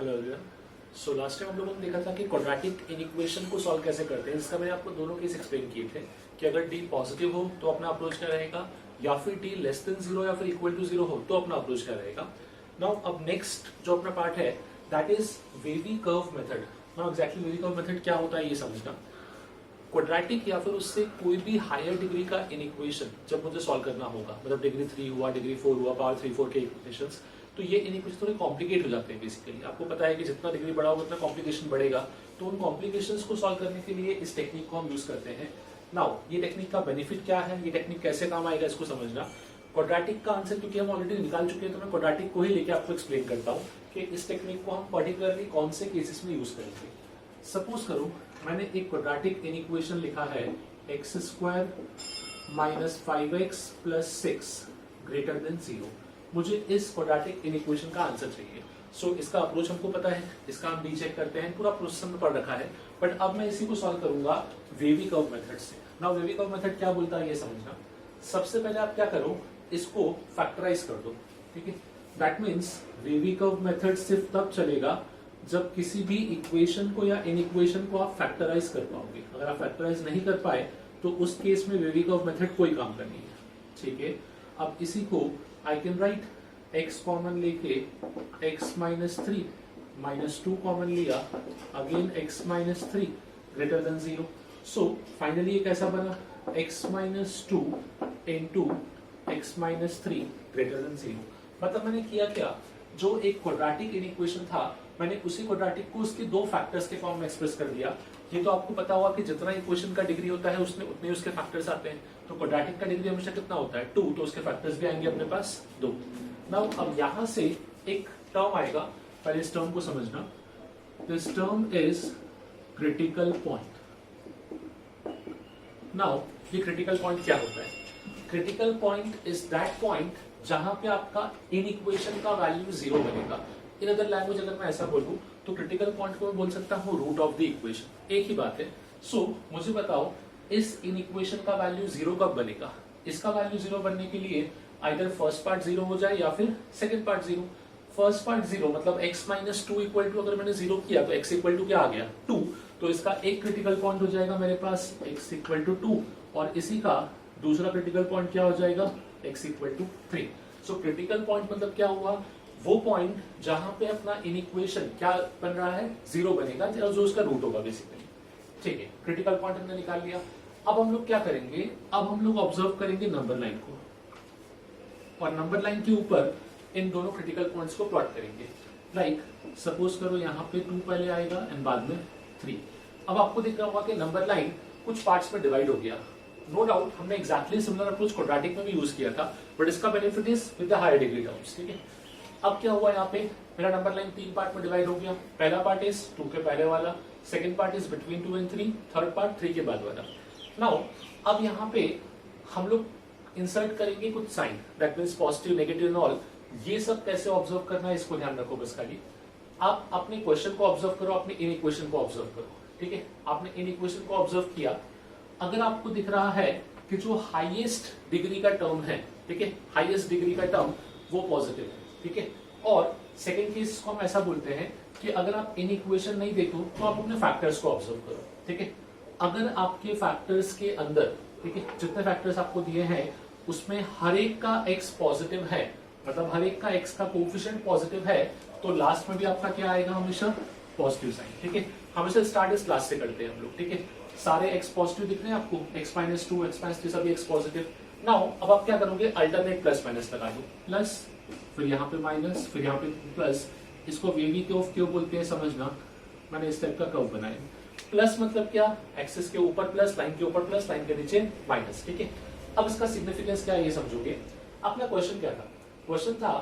Hello everyone. So last time हम लोगों ने देखा था कि क्वाड्रेटिक इनइक्वेशन को सॉल्व कैसे करते हैं। इसका मैंने आपको दोनों केस एक्सप्लेन किए थे कि अगर डी पॉजिटिव हो तो अपना अप्रोच क्या रहेगा, या फिर डी लेस देन जीरो या फिर इक्वल टू जीरो हो तो अपना अप्रोच क्या रहेगा। नाउ अब नेक्स्ट जो अपना पार्ट है that is wavy curve method. Now exactly wavy curve method क्या होता है ये समझना। क्वाड्रेटिक या फिर उससे कोई भी हायर डिग्री का इनइक्वेशन जब मुझे सॉल्व करना होगा, मतलब डिग्री 3 हुआ, डिग्री 4 हुआ, पावर 3-4 के इक्वेशंस, तो ये इनइक्वेशन थोड़े कॉम्प्लिकेट हो जाते हैं। बेसिकली आपको पता है कि जितना डिग्री बड़ा होगा उतना कॉम्प्लिकेशन बढ़ेगा, तो उन कॉम्प्लिकेशंस को सॉल्व करने के लिए इस टेक्निक को हम यूज करते हैं। नाउ ये टेक्निक का बेनिफिट क्या है, ये टेक्निक कैसे काम आएगा इसको समझना। क्वाड्रेटिक का आंसर क्योंकि हम ऑलरेडी निकाल चुके हैं तो मैं क्वाड्रेटिक को ही लेके आपको एक्सप्लेन करता हूँ कि इस टेक्निक को हम पर्टिकुलरली कौन से केसेस में यूज करेंगे। सपोज करो मैंने एक क्वाड्रेटिक इनइक्वेशन लिखा है x² - 5x + 6 > 0। मुझे इस क्वाड्रेटिक इनइक्वेशन का आंसर चाहिए। सो इसका अप्रोच हमको पता है, इसका हम डी चेक करते हैं, पूरा प्रोसेस में पढ़ रखा है। बट अब मैं इसी को सॉल्व करूंगा वेवी कर्व मेथड से। नाउ वेवी कर्व मेथड क्या बोलता है ये समझना। सबसे पहले आप क्या करो, इसको फैक्टराइज कर दो। ठीक है, that means wavy curve method सिर्फ तब चलेगा जब किसी भी इक्वेशन को या इनइक्वेशन को आप फैक्टराइज कर पाओगे। अगर आप फैक्टराइज नहीं कर पाए तो उस केस में वेवी कर्व मेथड कोई काम का नहीं है। ठीक है, अब इसी को I can write x common लेके x - 3 - 2 कॉमन लिया, अगेन x - 3 > 0। सो फाइनली ये कैसा बना, x - 2 into x - 3 > 0। मतलब मैंने किया क्या, जो एक क्वाड्रेटिक इनइक्वेशन था मैंने उसी क्वाड्रेटिक को उसके दो फैक्टर्स के फॉर्म में एक्सप्रेस कर दिया। ये तो आपको पता होगा कि जितना इक्वेशन का डिग्री होता है उसमें उतने उसके फैक्टर्स आते हैं। तो क्वाड्रेटिक का डिग्री हमेशा कितना होता है, 2, तो उसके फैक्टर्स भी आएंगे अपने पास 2। नाउ अब यहां से एक टर्म आएगा, पहले इस टर्म को समझना। This term is critical point. Now ये क्रिटिकल पॉइंट क्या होता है, critical point is that point जहां पे आपका इनइक्वेशन का वैल्यू 0 बनेगा। इन अदर लैंग्वेज अगर मैं ऐसा बोलूं तो क्रिटिकल पॉइंट को मैं बोल सकता हूं रूट ऑफ द इक्वेशन, एक ही बात है। सो मुझे बताओ इस इनइक्वेशन का वैल्यू 0 कब बनेगा। इसका वैल्यू 0 बनने के लिए आइदर फर्स्ट पार्ट 0 हो जाए या फिर सेकंड पार्ट 0। फर्स्ट पार्ट 0 मतलब x - 2 इक्वल टू, अगर मैंने 0 किया तो x इक्वल टू क्या आ गया 2, तो इसका एक क्रिटिकल पॉइंट हो जाएगा मेरे पास x इक्वल टू 2, और इसी का दूसरा क्रिटिकल पॉइंट क्या हो जाएगा x equal to 3। So critical point मतलब क्या हुआ, वो पॉइंट जहां पे अपना इनइक्वेशन क्या बन रहा है 0 बनेगा, जो उसका रूट होगा बेसिकली। ठीक है, क्रिटिकल पॉइंट हमने निकाल लिया। अब हम लोग क्या करेंगे, अब हम लोग ऑब्जर्व करेंगे नंबर लाइन को, और नंबर लाइन के ऊपर इन दोनों क्रिटिकल पॉइंट्स को प्लॉट करेंगे। लाइक सपोज करो यहाँ पे 2 पहले आएगा एंड बाद में 3। अब आपको दिख रहा होगा कि नंबर लाइन कुछ पार्ट्स में डिवाइड हो गया। नो डाउट हमने एक्जैक्टली सिमिलर अप्रोच क्वाड्रेटिक में भी यूज किया था, बट इसका benefit is with the higher degree terms. ठीक है, अब क्या हुआ, यहाँ पे मेरा नंबर लाइन 3 पार्ट में डिवाइड हो गया। पहला पार्ट इज 2 के पहले वाला, second part is between 2 and 3, third part 3 के बाद वाला। नाउ अब यहाँ पे हम लोग इंसर्ट करेंगे कुछ sign, that means positive, negative and all. ये सब कैसे ऑब्जर्व करना है इसको ध्यान रखो बस खाली। आप अपने क्वेश्चन को ऑब्जर्व करो, अपने इन इक्वेशन को ऑब्जर्व करो। ठीक है, आपने इन इक्वेशन को ऑब्जर्व किया, अगर आपको दिख रहा है कि जो हाईएस्ट डिग्री का टर्म है, ठीक है, हाईएस्ट डिग्री का टर्म वो पॉजिटिव है। ठीक है, और सेकेंड केस को हम ऐसा बोलते हैं कि अगर आप इन इक्वेशन नहीं देखो तो आप अपने फैक्टर्स को ऑब्जर्व करो। ठीक है, अगर आपके फैक्टर्स के अंदर, ठीक है, जितने फैक्टर्स आपको दिए हैं उसमें हर एक का x पॉजिटिव है, मतलब हर एक का x का कोएफिशिएंट पॉजिटिव है, तो लास्ट में भी आपका क्या आएगा, हमेशा पॉजिटिव साइन। ठीक है, हमेशा स्टार्ट इस लास्ट से करते हैं हम लोग। ठीक है, सारे x पॉजिटिव दिख रहे हैं आपको, x - 2, x - 3 सभी x पॉजिटिव। नाउ अब आप क्या करोगे, अल्टरनेट प्लस माइनस लगा दो, प्लस फिर यहाँ पे माइनस, फिर यहाँ पे प्लस। इसको वेवी कर्व क्यों बोलते हैं समझना, मैंने इस टाइप का कर्व बनाया। प्लस मतलब क्या, एक्सिस के ऊपर प्लस, लाइन के ऊपर प्लस, लाइन के नीचे माइनस। ठीक है, अब इसका सिग्निफिकेंस क्या है ये समझोगे। अपना क्वेश्चन क्या था, क्वेश्चन था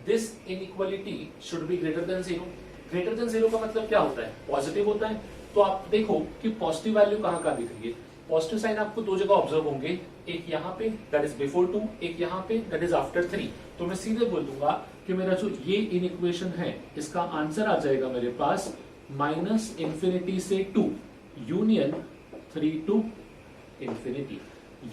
this inequality should be greater than 0। Greater than 0 का मतलब क्या होता है, पॉजिटिव होता है। तो आप देखो कि पॉजिटिव वैल्यू कहाँ का दिख रही है। पॉजिटिव साइन आपको दो जगह ऑब्जर्व होंगे, एक यहाँ पे दैट इज बिफोर 2, एक यहाँ पे दैट इज आफ्टर 3। तो मैं सीधे बोल दूंगा कि मेरा जो ये इनइक्वेशन है इसका आंसर आ जाएगा मेरे पास -∞ से 2 यूनियन 3 to ∞।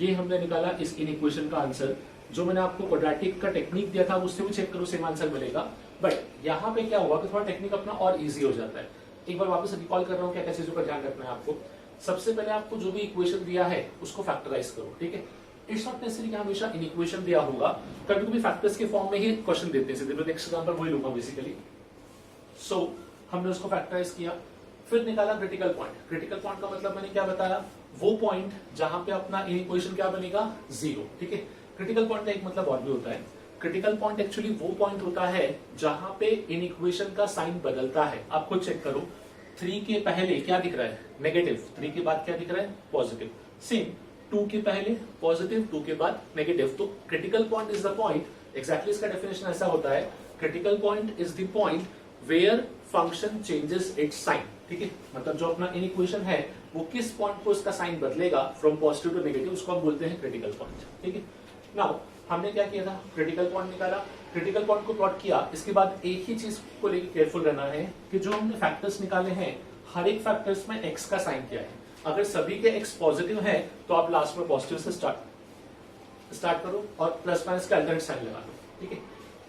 ये हमने निकाला इस इनइक्वेशन का आंसर। जो मैंने आपको क्वाड्रेटिक का टेक्निक दिया था उससे भी चेक करो, सेम आंसर मिलेगा। बट यहाँ पे क्या हुआ कि थोड़ा टेक्निक अपना और इजी हो जाता है। एक बार वापस रिकॉल कर रहा हूँ क्या क्या चीजों का ध्यान रखना है आपको। सबसे पहले आपको जो भी इक्वेशन दिया है उसको फैक्टराइज करो, ठीक है। इट्स नॉट नेसेसरी कि हमेशा इन इक्वेशन दिया होगा, कभी कभी फैक्टर्स के फॉर्म में ही क्वेश्चन देते हैं सीधे। मैं नेक्स्ट एग्जांपल वही लूंगा बेसिकली। सो हमने उसको फैक्टराइज किया, फिर निकाला क्रिटिकल पॉइंट। क्रिटिकल पॉइंट का मतलब मैंने क्या बताया, वो पॉइंट जहां पे अपना इन इक्वेशन क्या बनेगा, 0, ठीक है। क्रिटिकल पॉइंट का एक मतलब और भी होता है। क्रिटिकल पॉइंट एक्चुअली वो पॉइंट होता है जहां पे इन इक्वेशन का साइन बदलता है। आप खुद चेक करो, 3 के पहले क्या दिख रहा है, नेगेटिव, 3 के बाद क्या दिख रहा है, पॉजिटिव। सेम 2 के पहले पॉजिटिव, 2 के बाद नेगेटिव। तो critical point is the point, exactly इसका डेफिनेशन ऐसा होता है, critical point is the point where function changes its sign, ठीक है। मतलब जो अपना इन इक्वेशन है वो किस पॉइंट को उसका साइन बदलेगा फ्रॉम पॉजिटिव टू नेगेटिव, उसको हम बोलते हैं क्रिटिकल पॉइंट, ठीक है। नाउ हमने क्या किया था, क्रिटिकल पॉइंट निकाला, क्रिटिकल पॉइंट को प्लॉट किया। इसके बाद एक ही चीज को लेकर केयरफुल रहना है कि जो हमने फैक्टर्स निकाले हैं हर एक फैक्टर्स में एक्स का साइन क्या है। अगर सभी के एक्स पॉजिटिव है तो आप लास्ट में पॉजिटिव से स्टार्ट करो और प्लस माइनस का अल्टरनेट साइन लगा दो, ठीक है।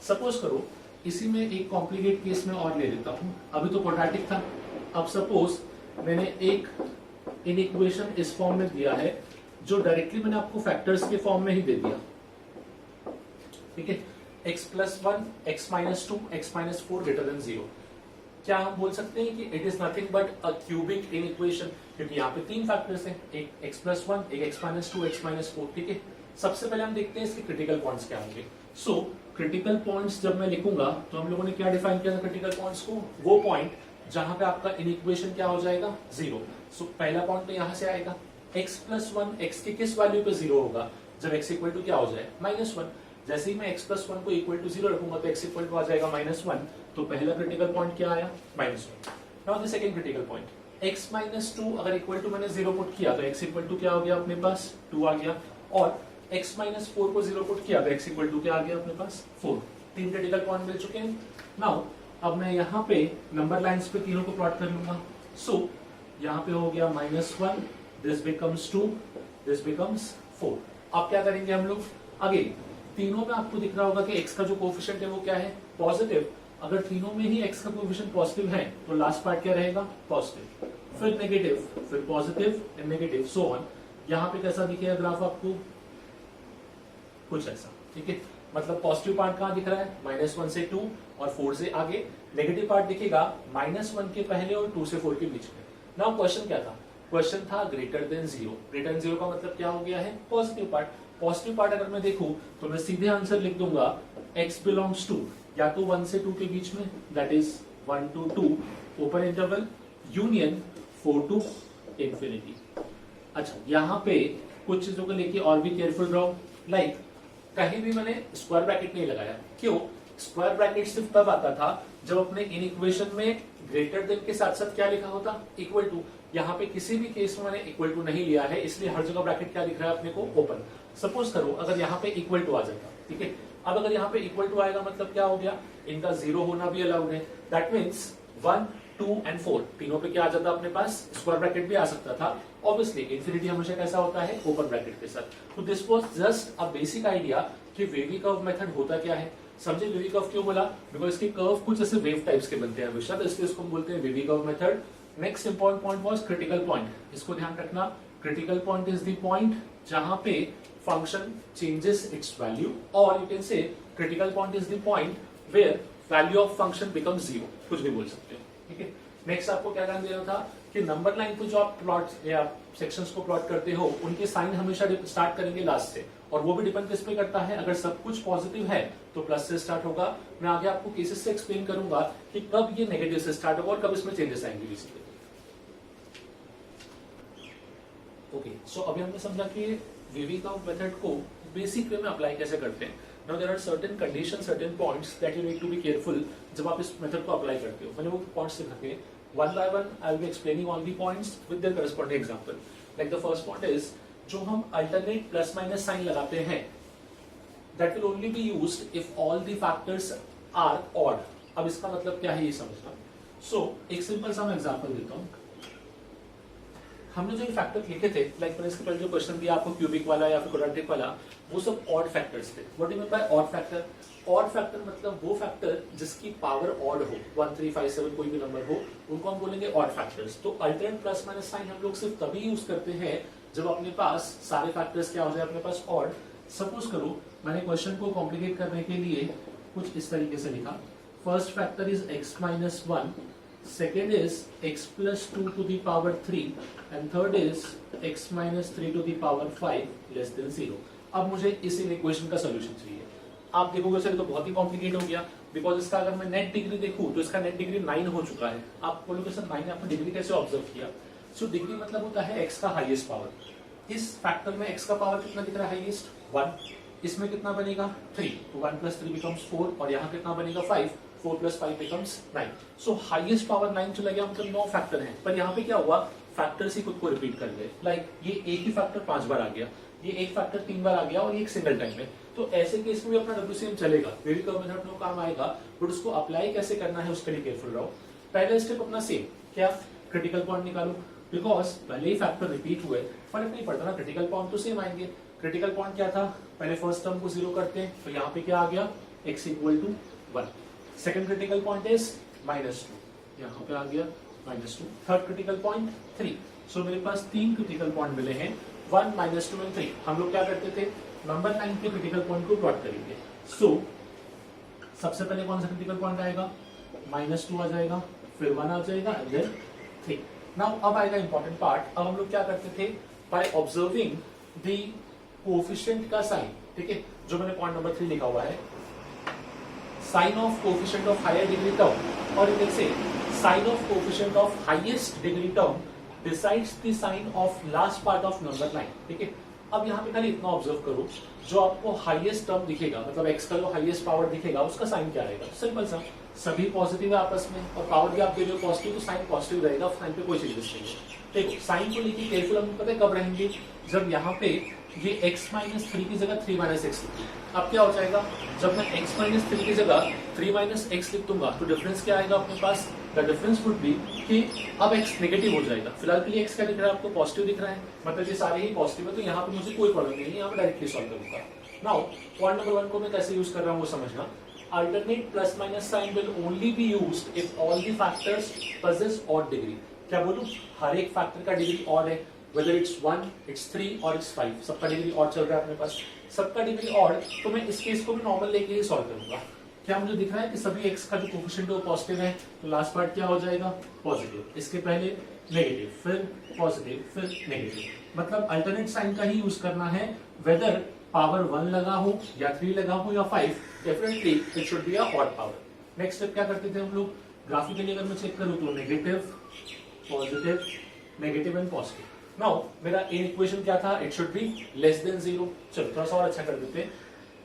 सपोज करो इसी में एक कॉम्प्लिकेट केस में और ले लेता हूं। अभी तो क्वाड्रेटिक था, अब सपोज मैंने एक इन इक्वेशन इस फॉर्म में दिया है जो डायरेक्टली मैंने आपको फैक्टर्स के फॉर्म में ही दे दिया, ठीक है। x+1, x-2, x-4 greater than 0। क्या हम बोल सकते हैं कि it is nothing but a cubic in equation, क्योंकि यहाँ पे 3 फैक्टर्स हैं, एक x+1, एक x-2, x-4, ठीक है। सबसे पहले हम देखते हैं इसके क्रिटिकल पॉइंट्स क्या होंगे। सो क्रिटिकल पॉइंट्स जब मैं लिखूंगा तो हम लोगों ने क्या डिफाइन किया था क्रिटिकल पॉइंट्स को, वो पॉइंट जहां पे आपका इन इक्वेशन क्या हो जाएगा, 0। सो पहला पॉइंट तो यहां से आएगा, x+1 x की किस वैल्यू पे 0 होगा, जब x इक्वल टू क्या हो जाए, -1। जैसे ही मैं x+1 को इक्वल टू 0 रखूंगा तो x इक्वल टू आ जाएगा -1। तो पहला क्रिटिकल पॉइंट क्या आया, -1। Now the second critical point, x-2 अगर इक्वल टू मैंने 0 पुट किया तो x इक्वल टू क्या हो गया अपने पास, 2 आ गया। और x-4 को 0 पुट किया तो x इक्वल टू क्या आ गया अपने पास, 4। 3 क्रिटिकल पॉइंट मिल चुके हैं। नाउ अब मैं यहाँ पे नंबर लाइंस पे तीनों को प्लॉट कर लूंगा। सो यहाँ पे हो गया -1, दिस बिकम्स 2, दिस बिकम्स 4। अब क्या करेंगे हम लोग, अगेन तीनों में आपको दिख रहा होगा कि x का जो कोफिशिएंट है वो क्या है, पॉजिटिव। अगर तीनों में ही x का कोफिशिएंट पॉजिटिव है तो लास्ट पार्ट क्या रहेगा, पॉजिटिव, फिर नेगेटिव, फिर positive and negative, so on. यहाँ पे कैसा दिखेगा ग्राफ आपको, कुछ ऐसा, ठीक है। मतलब पॉजिटिव पार्ट कहाँ दिख रहा है, -1 से 2 और 4 से आगे। नेगेटिव पार्ट दिखेगा -1 के पहले और 2 से 4 के बीच में। नाउ क्वेश्चन क्या था, क्वेश्चन था ग्रेटर देन 0। ग्रेटर देन 0 का मतलब क्या हो गया है, पॉजिटिव पार्ट। पॉजिटिव पार्ट अगर मैं देखूं तो मैं सीधे आंसर लिख दूंगा x बिलोंग्स टू या तो 1 से 2 के बीच में, that is 1 to 2 open interval union 4 to infinity. अच्छा यहाँ पे कुछ चीजों को लेके और भी केयरफुल रहो, लाइक कहीं भी मैंने स्क्वायर ब्रैकेट नहीं लगाया। क्यों, स्क्वायर ब्रैकेट सिर्फ तब आता था जब अपने इन इक्वेशन में ग्रेटर देन के साथ साथ क्या लिखा होता, इक्वल टू। यहाँ पे किसी भी केस में मैंने इक्वल टू नहीं लिया है, इसलिए हर जगह ब्रैकेट क्या दिख रहा है अपने को, ओपन। सपोज करो अगर यहाँ पे इक्वल टू आ जाता, ठीक है। अब अगर यहाँ पे इक्वल टू आएगा मतलब क्या हो गया, इनका 0 होना भी अलाउड है। दैट मीन्स 1, 2 एंड 4 तीनों पे क्या आ जाता अपने पास, स्क्वायर ब्रैकेट भी आ सकता था। ऑब्वियसली इंफिनिटी हमेशा कैसा होता है, ओपन ब्रैकेट के साथ। तो this was just a basic idea कि वेवी कर्व मेथड होता क्या है। समझे वेवी कर्व क्यों बोला, बिकॉज इसके कर्व कुछ ऐसे वेव टाइप्स के बनते हैं हमेशा, तो इसलिए इसको हम बोलते हैं wavy curve method. Next important point was critical point, इसको ध्यान रखना। Critical point is the point जहां पे फंक्शन चेंजेस इट्स वैल्यू, और you can say critical point is the point where value of function becomes 0, कुछ भी बोल सकते हो, ठीक है। नेक्स्ट आपको क्या ध्यान देना था कि नंबर लाइन पे जो आप प्लॉट या सेक्शंस को प्लॉट करते हो उनके साइन हमेशा स्टार्ट करेंगे लास्ट से, और वो भी डिपेंड किस पे करता है, अगर सब कुछ पॉजिटिव है तो प्लस से स्टार्ट होगा। मैं आगे आपको केसेस से एक्सप्लेन करूंगा कि कब ये नेगेटिव से स्टार्ट होगा और कब इसमें चेंजेस आएंगे बेसिकली। ओके, सो अभी हमने समझा कि वेवी कर्व मेथड को बेसिक वे में अप्लाई कैसे करते हैं। Now there are certain condition, certain points that you need to be careful जब आप इस मेथड को अप्लाई करते हो। मैंने वो पॉइंट्स लिख रखे हैं, one by one I will be explaining all the points with their corresponding example. Like the first point is, जो हम अल्टरनेट प्लस माइनस साइन लगाते हैं that will only be used if all the factors are odd. अब इसका मतलब क्या है ये समझना। सो एक सिंपल सा मैं एग्जांपल देता हूं। हमने जो ये फैक्टर लिखे थे, लाइक मैंने इसके पहले जो क्वेश्चन दिया आपको क्यूबिक वाला या फिर क्वाड्रेटिक वाला, वो सब ऑड फैक्टर्स थे। What do you mean by odd factor? Odd factor मतलब वो फैक्टर जिसकी पावर ऑड हो, 1 3 5 7 कोई भी नंबर हो, उनको हम बोलेंगे ऑड फैक्टर्स। तो अल्टरनेट प्लस माइनस साइन हम लोग सिर्फ तभी यूज करते हैं जब अपने पास सारे फैक्टर्स क्या हो जाए अपने पास ऑड। सपोज करो मैंने क्वेश्चन को कॉम्प्लिकेट करने के लिए कुछ इस तरीके से लिखा, first factor is x minus 1, second is x plus 2 to the power 3 and third is x minus 3 to the power 5 less than 0। अब मुझे इस इक्वेशन का सोल्यूशन चाहिए। आप देखोगे सर तो बहुत ही कॉम्प्लिकेट हो गया, बिकॉज इसका अगर मैं नेट डिग्री देखूं तो इसका नेट डिग्री 9 हो चुका है। आप बोलोगे सर 9 आपने डिग्री कैसे ऑब्जर्व किया? सो डिग्री मतलब होता है x का हाईएस्ट पावर। इस फैक्टर में x का पावर कितना दिख रहा है? हाईएस्ट 1। इसमें कितना बनेगा? 3, तो 1 plus 3 becomes 4 और यहाँ कितना बनेगा? 5, 4 plus 5 becomes 9। सो हाईएस्ट पावर 9 चला गया, मतलब 9 फैक्टर है। पर यहाँ पे क्या हुआ, फैक्टर्स ही खुद को रिपीट कर गए। लाइक ये एक ही फैक्टर 5 बार आ गया, ये एक फैक्टर 3 बार आ गया और ये एक सिंगल टाइम में। तो ऐसे केस में भी अपना WCM चलेगा, वेरी कर्व मेथड में काम आएगा, बट उसको अप्लाई कैसे करना है उसके लिए केयरफुल रहो। पहला स्टेप अपना सेम, क्या? क्रिटिकल पॉइंट निकालो, बिकॉज पहले ही फैक्टर रिपीट हुए, फर्क नहीं पड़ता ना, क्रिटिकल पॉइंट तो सेम आएंगे। क्रिटिकल पॉइंट क्या था? पहले फर्स्ट टर्म को 0 करते हैं, तो यहाँ पे क्या आ गया? x equal to 1। Second critical point is -2, यहाँ पे आ गया -2। Third critical point 3। सो मेरे पास 3 क्रिटिकल पॉइंट मिले हैं, 1 -2 एंड 3। हम लोग क्या करते थे, नंबर 9 के क्रिटिकल पॉइंट को प्लॉट करेंगे। सो सबसे पहले कौन सा क्रिटिकल पॉइंट आएगा? -2 आ जाएगा, फिर 1 आ जाएगा एंड देन 3। नाउ अब आएगा इंपॉर्टेंट पार्ट। अब हम लोग क्या करते थे, बाय ऑब्जर्विंग द कोएफिशिएंट का साइन, ठीक है, जो मैंने पॉइंट नंबर 3 लिखा हुआ है, sign of coefficient of higher degree term, और इधर से sign of coefficient of highest degree term decides the sign of last part of number 9, ठीक है। अब यहाँ पे खाली इतना ऑब्जर्व करो, जो आपको हाईएस्ट टर्म दिखेगा, मतलब x का जो हाईएस्ट पावर दिखेगा उसका साइन क्या रहेगा? सिंपल सा, सभी पॉजिटिव है आपस में और पावर भी आप दे रहे हो पॉजिटिव, तो साइन पॉजिटिव रहेगा, साइन पे कोई चेंजेस नहीं है। देखो साइन को लेके केयरफुल हम पता है कब रहेंगे, जब यहाँ पे ये x माइनस 3 की जगह 3 माइनस एक्स लिखी। अब क्या हो जाएगा, जब मैं x माइनस 3 की जगह 3 माइनस एक्स लिख दूंगा तो डिफरेंस क्या आएगा अपने पास? द डिफरेंस वुड बी कि अब x नेगेटिव हो जाएगा। फिलहाल के लिए x क्या दिख रहा है आपको? पॉजिटिव दिख रहा है, मतलब ये सारे ही पॉजिटिव है, तो यहाँ पे मुझे कोई प्रॉब्लम नहीं है, यहाँ पे डायरेक्टली सॉल्व करूंगा। नाउ पॉइंट नंबर 1 को मैं कैसे यूज कर रहा हूँ वो समझना। Alternate plus minus sign will only be used if all the factors possess odd degree. क्या बोलूं, हर एक फैक्टर का डिग्री ऑड है, whether it's 1, it's 3 और it's 5, सबका डिग्री ऑड चल रहा है अपने पास, सबका डिग्री ऑड, तो मैं इस केस को भी नॉर्मल लेके ही सॉल्व करूंगा। क्या मुझे दिख रहा है कि सभी x का जो कोएफिशिएंट है वो पॉजिटिव है, तो लास्ट पार्ट क्या हो जाएगा? पॉजिटिव। इसके पहले नेगेटिव, फिर पॉजिटिव, फिर नेगेटिव। मतलब अल्टरनेट साइन का ही यूज करना है, वेदर पावर 1 लगा हो या 3 लगा हो या 5, definitely it should be a odd power. Next step क्या करते थे हम लोग, ग्राफिकली अगर मैं चेक करूं तो negative, positive, negative and positive. Now मेरा ए इक्वेशन क्या था? It should be less than 0। चलो थोड़ा सा और अच्छा कर देते हैं,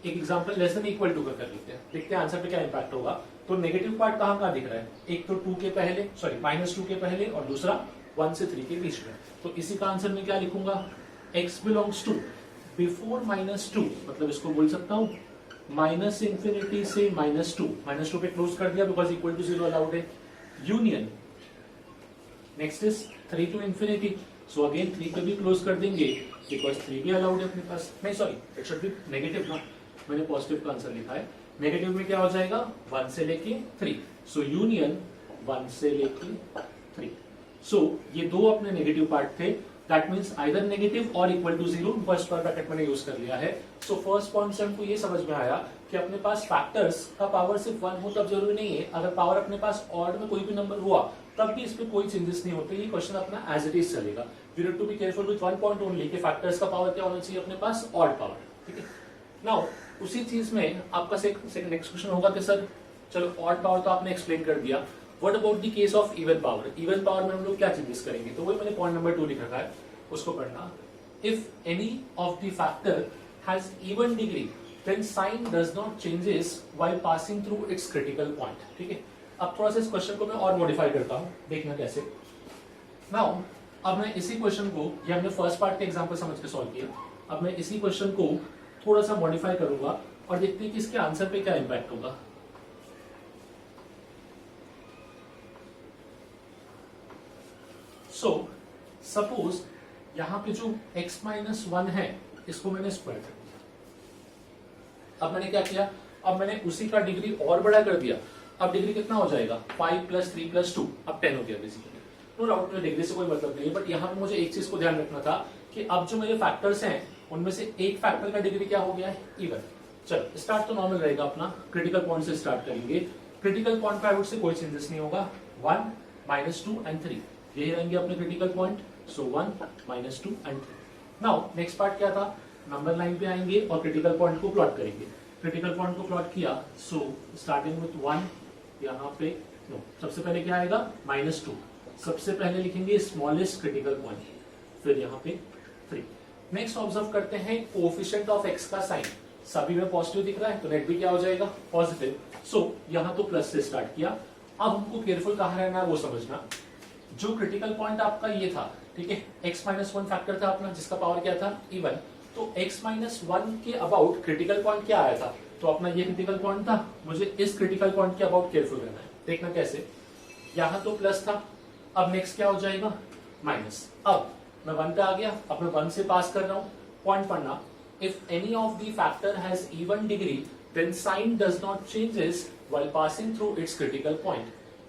एक example less than equal to का कर लेते हैं, देखते हैं आंसर पे क्या इंपैक्ट होगा। तो नेगेटिव पार्ट कहाँ कहाँ दिख रहा है? एक तो 2 के पहले, सॉरी -2 के पहले, और दूसरा 1 से 3 के बीच में। तो इसी का आंसर में क्या लिखूंगा? x बिलोंग्स टू बिफोर -2, मतलब इसको बोल सकता हूँ माइनस इंफिनिटी से -2 पे क्लोज कर दिया बिकॉज इक्वल टू 0 अलाउड है, union next is 3 to infinity, so again 3 पे भी क्लोज कर देंगे बिकॉज 3 भी अलाउड है अपने पास। नहीं sorry, it should be negative ना, मैंने पॉजिटिव का आंसर लिखा है। नेगेटिव में क्या हो जाएगा? 1 से लेके 3, सो यूनियन 1 से लेके 3। सो ये दो अपने नेगेटिव पार्ट थे, दैट मींस आइदर नेगेटिव और equal to 0, first square bracket मैंने यूज कर लिया है। सो फर्स्ट पॉइंट से हमको ये समझ में आया कि अपने पास फैक्टर्स का पावर सिर्फ 1 हो तब जरूरी नहीं है, अगर पावर अपने पास ऑड में कोई भी नंबर हुआ तब भी इस पे कोई चेंजेस नहीं होते, ये क्वेश्चन अपना एज इट इज चलेगा। We need to be careful with one point only कि फैक्टर्स का पावर क्या होना चाहिए अपने पास? ऑड पावर, ठीक है। नाउ उसी चीज में आपका नेक्स्ट क्वेश्चन होगा कि सर चलो ऑड पावर तो आपने एक्सप्लेन कर दिया, what about the case of even power? Even power में हम लोग क्या चेंजेस करेंगे? तो वही मैंने पॉइंट नंबर 2 लिख रखा है, उसको पढ़ना। If any of the factor has even degree then sign does not changes while passing through its critical point, ठीक है। अब थोड़ा सा इस क्वेश्चन को मैं और मॉडिफाई करता हूं, देखना कैसे। नाउ अब मैं इसी क्वेश्चन को, ये हमने फर्स्ट पार्ट के एग्जांपल समझ के सॉल्व किया, अब मैं इसी क्वेश्चन को थोड़ा सा मॉडिफाई करूंगा और देखते हैं कि इसके आंसर पे क्या इंपैक्ट होगा। सो सपोज यहाँ पे जो x-1 है इसको मैंने स्क्वायर कर दिया। अब मैंने क्या किया, अब मैंने उसी का डिग्री और बड़ा कर दिया। अब डिग्री कितना हो जाएगा, 5 + 3 + 2, अब 10 हो गया बेसिकली। नो डाउट में डिग्री से कोई मतलब नहीं है, बट यहाँ पे मुझे एक चीज को ध्यान रखना था कि अब जो मेरे फैक्टर्स हैं उनमें से एक फैक्टर का डिग्री क्या हो गया है, इवन। चलो स्टार्ट तो नॉर्मल रहेगा अपना, क्रिटिकल पॉइंट से स्टार्ट करेंगे। क्रिटिकल पॉइंट पे आउट से कोई चेंजेस नहीं होगा, 1, -2 एंड 3 यही रहेंगे अपने critical point. So 1, -2 and 3। Now next part क्या था, नंबर लाइन पे आएंगे और क्रिटिकल पॉइंट को प्लॉट करेंगे। क्रिटिकल पॉइंट को प्लॉट किया, सो स्टार्टिंग विथ 1, यहाँ पे नो, सबसे पहले क्या आएगा, -2। सबसे पहले लिखेंगे स्मॉलेस्ट क्रिटिकल पॉइंट, फिर यहाँ पे 3। नेक्स्ट ऑब्जर्व करते हैं कोएफिशिएंट ऑफ x का साइन, सभी में पॉजिटिव दिख रहा है तो नेट भी क्या हो जाएगा, पॉजिटिव। सो यहाँ तो प्लस से स्टार्ट किया। अब हमको केयरफुल कहाँ रहना है वो समझना। जो क्रिटिकल पॉइंट आपका ये था, ठीक है, x-1 फैक्टर था अपना जिसका पावर क्या था, इवन। तो x-1 के अबाउट क्रिटिकल पॉइंट क्या आया था, तो अपना ये क्रिटिकल पॉइंट था। मुझे इस क्रिटिकल पॉइंट के अबाउट केयरफुल रहना है। देखना कैसे, यहाँ तो प्लस था, अब नेक्स्ट क्या हो जाएगा, माइनस। अब मैं 1 पे आ गया, अब मैं 1 से पास कर रहा हूँ। पॉइंट पढ़ना, if any of the factor has even degree then sign does not changes while passing through its critical point.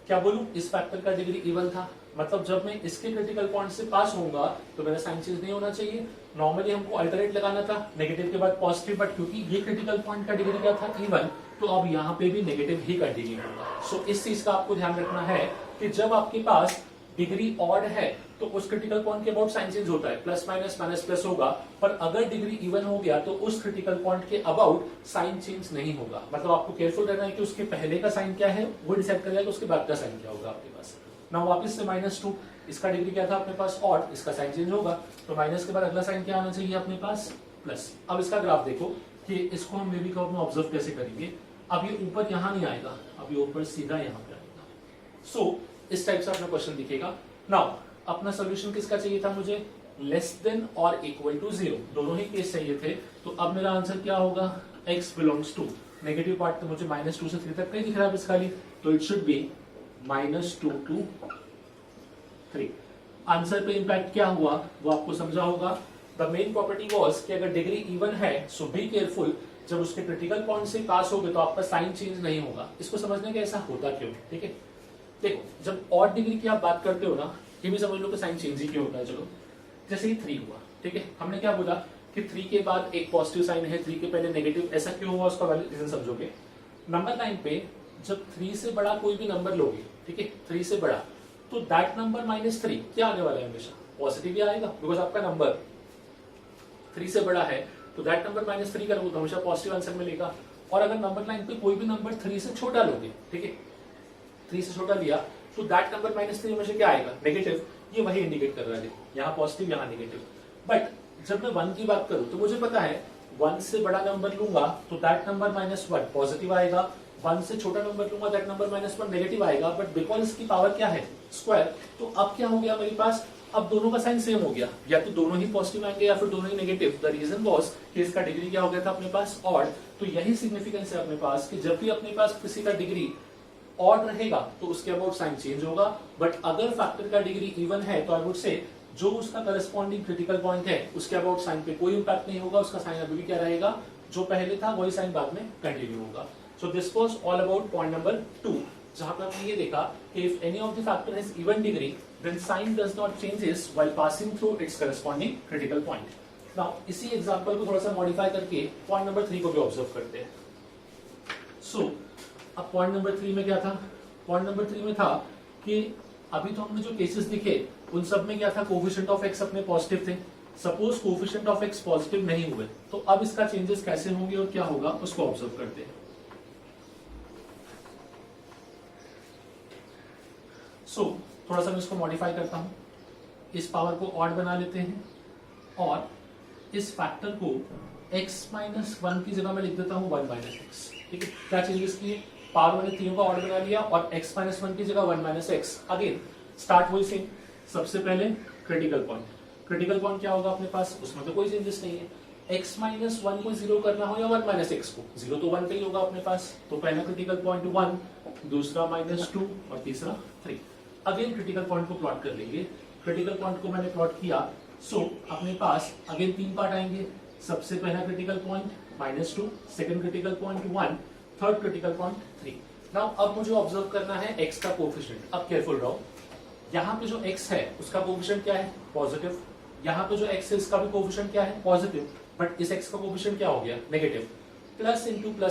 क्या बोलूं, इस फैक्टर का डिग्री इवन था, मतलब जब मैं इसके क्रिटिकल पॉइंट से पास होऊंगा तो मेरा साइन चेंज नहीं होना चाहिए। नॉर्मली हमको अल्टरनेट लगाना था, नेगेटिव के बाद पॉजिटिव, बट क्योंकि ये क्रिटिकल पॉइंट का डिग्री क्या था, इवन, तो अब यहाँ पे भी नेगेटिव ही कंटिन्यू होगा। सो इस चीज का आपको ध्यान रखना है कि जब आपके पास डिग्री ऑड है तो उस क्रिटिकल पॉइंट के अबाउट साइन चेंज होता है, प्लस माइनस माइनस प्लस होगा। पर अगर डिग्री इवन हो गया तो उस क्रिटिकल पॉइंट के अबाउट साइन चेंज नहीं होगा। मतलब आपको केयरफुल रहना है कि उसके पहले का साइन क्या है वो डिसाइड करेगा कि उसके बाद का साइन क्या होगा आपके पास। ना वापस से -2, इसका डिग्री क्या था अपने पास, ऑड, इसका साइन चेंज होगा, तो माइनस के बाद अगला साइन क्या आना चाहिए अपने पास, प्लस। अब इसका ग्राफ देखो कि इसको हम बेबी कर्व में ऑब्जर्व कैसे करेंगे। अब ये ऊपर यहाँ नहीं आएगा, अब ये ऊपर सीधा यहाँ पे आएगा। सो इस टाइप से अपना क्वेश्चन दिखेगा। नाउ अपना सोल्यूशन किसका चाहिए था मुझे, लेस देन और इक्वल टू 0, दोनों ही केस चाहिए थे। तो अब मेरा आंसर क्या होगा, x belongs to, negative part तो मुझे -2 से 3 तक का ही दिख रहा है बस खाली, तो it should be -2 to 3। Answer पे इंपैक्ट क्या हुआ वो आपको समझा होगा। द मेन प्रॉपर्टी वाज कि अगर डिग्री इवन है सो बी केयरफुल, जब उसके क्रिटिकल पॉइंट से पास होगे तो आपका साइन चेंज नहीं होगा। इसको समझने का ऐसा होता क्यों, ठीक है। देखो जब ऑड डिग्री की आप बात करते हो ना, ये भी समझ लो कि साइन चेंज ही क्यों होता है। चलो जैसे ही 3 हुआ, ठीक है, हमने क्या बोला कि 3 के बाद एक पॉजिटिव साइन है, 3 के पहले नेगेटिव, ऐसा क्यों हुआ उसका रीजन समझोगे। नंबर लाइन पे जब 3 से बड़ा कोई भी नंबर लोगे, ठीक है, 3 से बड़ा, तो दैट नंबर -3 क्या आने वाला है, हमेशा पॉजिटिव ही आएगा, बिकॉज आपका नंबर 3 से बड़ा है तो दैट नंबर -3 करोगे तो हमेशा पॉजिटिव आंसर मिलेगा। और अगर नंबर लाइन पे कोई भी नंबर 3 से छोटा लोगे, ठीक है, 3 से छोटा लिया तो दैट नंबर -3 हमेशा क्या आएगा, नेगेटिव। ये वही इंडिकेट कर रहा है, यहाँ पॉजिटिव यहाँ नेगेटिव। बट जब मैं 1 की बात करूं तो मुझे पता है 1 से बड़ा नंबर लूंगा तो दैट नंबर -1 पॉजिटिव आएगा, 1 से छोटा नंबर लूंगा दैट नंबर -1 नेगेटिव आएगा। बट बिकॉज इसकी पावर क्या है, स्क्वायर, तो अब क्या हो गया मेरे पास, अब दोनों का साइन सेम हो गया, या तो दोनों ही पॉजिटिव आएंगे या फिर दोनों ही नेगेटिव। द रीजन वाज कि इसका डिग्री क्या हो गया था अपने पास, ऑड। तो यही सिग्निफिकेंस है अपने पास कि जब भी अपने पास किसी का डिग्री ऑड रहेगा तो उसके अबाउट साइन चेंज होगा। बट अगर फैक्टर का डिग्री इवन है तो आई वुड से जो उसका करस्पॉन्डिंग क्रिटिकल पॉइंट है उसके अबाउट साइन पे कोई इंपैक्ट नहीं होगा, उसका साइन अभी भी क्या रहेगा, जो पहले था वही साइन बाद में कंटिन्यू होगा। So this was all about point number 2, जहां पर हमने ये देखा कि if any of the factor has even degree then sign does not changes while passing through its corresponding critical point. Now इसी एग्जांपल को थोड़ा सा मॉडिफाई करके पॉइंट नंबर 3 को भी ऑब्जर्व करते हैं। सो अब पॉइंट नंबर 3 में क्या था, पॉइंट नंबर 3 में था कि अभी तो हमने जो केसेस दिखे उन सब में क्या था, कोएफिशिएंट ऑफ x अपने पॉजिटिव थे। Suppose coefficient of x positive नहीं हुए तो अब इसका चेंजेस कैसे होंगे और क्या होगा उसको ऑब्जर्व करते हैं। सो थोड़ा सा मैं इसको मॉडिफाई करता हूं, इस पावर को ऑड बना लेते हैं और इस फैक्टर को x-1 की जगह मैं लिख देता हूं 1 - x। ठीक है, क्या चेंजेस किए, पावर मैंने तीनों का ऑर्डर बना लिया और x-1 की जगह 1 - x। अगेन स्टार्ट वही सेम, सबसे पहले क्रिटिकल पॉइंट। क्रिटिकल पॉइंट क्या होगा अपने पास, उसमें तो कोई चेंजेस नहीं है। x-1 को 0 करना हो या 1 - x को, 0 तो 1 पे ही होगा अपने पास। तो पहला क्रिटिकल पॉइंट 1, दूसरा -2 और तीसरा 3। अगेन क्रिटिकल पॉइंट को प्लॉट कर लेंगे। क्रिटिकल पॉइंट को मैंने प्लॉट किया। सो अपने पास अगेन 3 पार्ट आएंगे। सबसे पहला critical point -2, second critical point 1, third critical point 3। Now अब मुझे ऑब्जर्व करना है x का कोफिशिएंट। अब केयरफुल रहो, यहाँ पे जो x है उसका कोफिशिएंट क्या है? पॉजिटिव। यहाँ पे जो x है इसका भी कोफिशिएंट क्या है? पॉजिटिव। बट इस x का कोफिशिएंट क्या हो गया? नेगेटिव। प्लस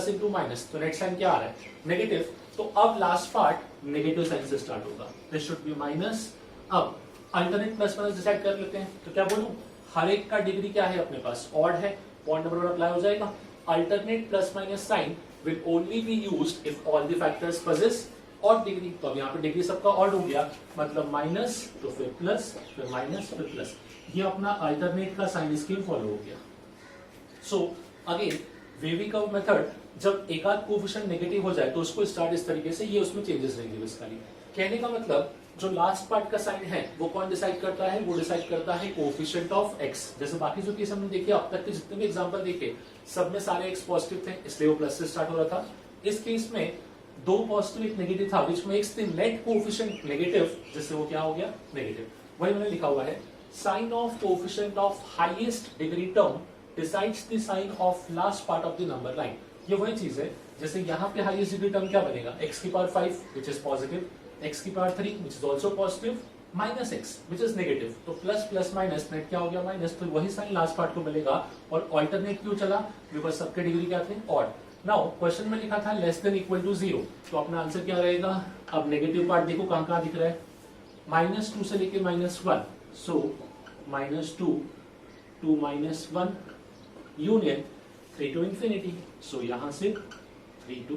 इंटू माइनस, तो नेट साइन क्या आ रहा है? नेगेटिव। तो अब लास्ट पार्ट नेगेटिव साइन से स्टार्ट होगा, दिस शुड बी माइनस। अब अल्टरनेट प्लस माइनस डिसाइड कर लेते हैं, तो क्या बोलूं? हर एक का डिग्री क्या है अपने पास? ऑड है, पॉइंट नंबर अप्लाई हो जाएगा। Alternate plus minus sign will only be used if all the factors possess odd degree. तो अब यहाँ पे डिग्री सबका ऑड हो गया, मतलब माइनस तो फिर प्लस, फिर माइनस, फिर प्लस। ये अपना अल्टरनेट का साइन स्कीम फॉलो हो गया। So again wavy curve method, जब एक आध कोफिशिएंट नेगेटिव हो जाए तो उसको स्टार्ट इस तरीके से, ये उसमें चेंजेस रहेंगे बेसिकली। कहने का मतलब जो लास्ट पार्ट का साइन है वो कौन डिसाइड करता है? वो डिसाइड करता है कोफिशिएंट ऑफ x। जैसे बाकी जो केस हमने देखे अब तक के जितने भी एग्जांपल देखे, सब में सारे x पॉजिटिव थे, इसलिए वो प्लस से स्टार्ट हो रहा था। इस केस में 2 पॉजिटिव 1 नेगेटिव था, बीच में एक नेट कोफिशिएंट नेगेटिव, जिससे वो क्या हो गया? नेगेटिव। वही मैंने लिखा हुआ है, sign of coefficient of highest degree term decides the sign of last part of the number line. ये वही चीज है, जैसे यहाँ पे हाईएस्ट डिग्री टर्म क्या बनेगा? x की power 5 which is positive, x की power 3 which is also positive, minus x which is negative. तो प्लस प्लस माइनस नेट क्या हो गया? माइनस। तो वही साइन लास्ट पार्ट को मिलेगा। और ऑल्टरनेट क्यों चला? बिकॉज सबके डिग्री क्या थे? ऑड। नाउ क्वेश्चन में लिखा था लेस देन इक्वल टू 0, तो अपना आंसर क्या रहेगा? अब नेगेटिव पार्ट देखो कहां कहां दिख रहा है, -2 से लेके -1। सो -2 to -1 यूनियन 3 to infinity। सो यहां से 3 to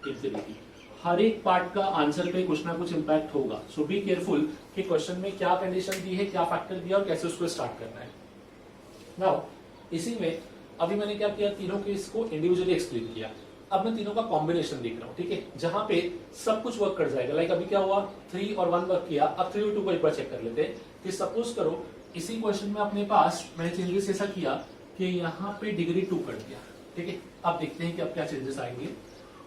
infinity। हर एक पार्ट का आंसर पे कुछ ना कुछ इंपैक्ट होगा। सो बी केयरफुल कि क्वेश्चन में क्या कंडीशन दी है, क्या फैक्टर दिया और कैसे उसको स्टार्ट करना है। नाउ इसी में अभी मैंने क्या किया, तीनों केस को इंडिविजुअली एक्सप्लेन किया। अब मैं तीनों का कॉम्बिनेशन देख रहा हूँ, ठीक है, जहां पे सब कुछ वर्क कर जाएगा। लाइक अभी क्या हुआ, 3 और 1 वर्क किया। अब 3 और 2 को एक बार चेक कर लेते हैं कि सपोज करो इसी क्वेश्चन में अपने पास मैंने चेंजेस ऐसा किया कि यहाँ पे डिग्री 2 कर दिया, ठीक है। अब देखते हैं कि अब क्या चेंजेस आएंगे,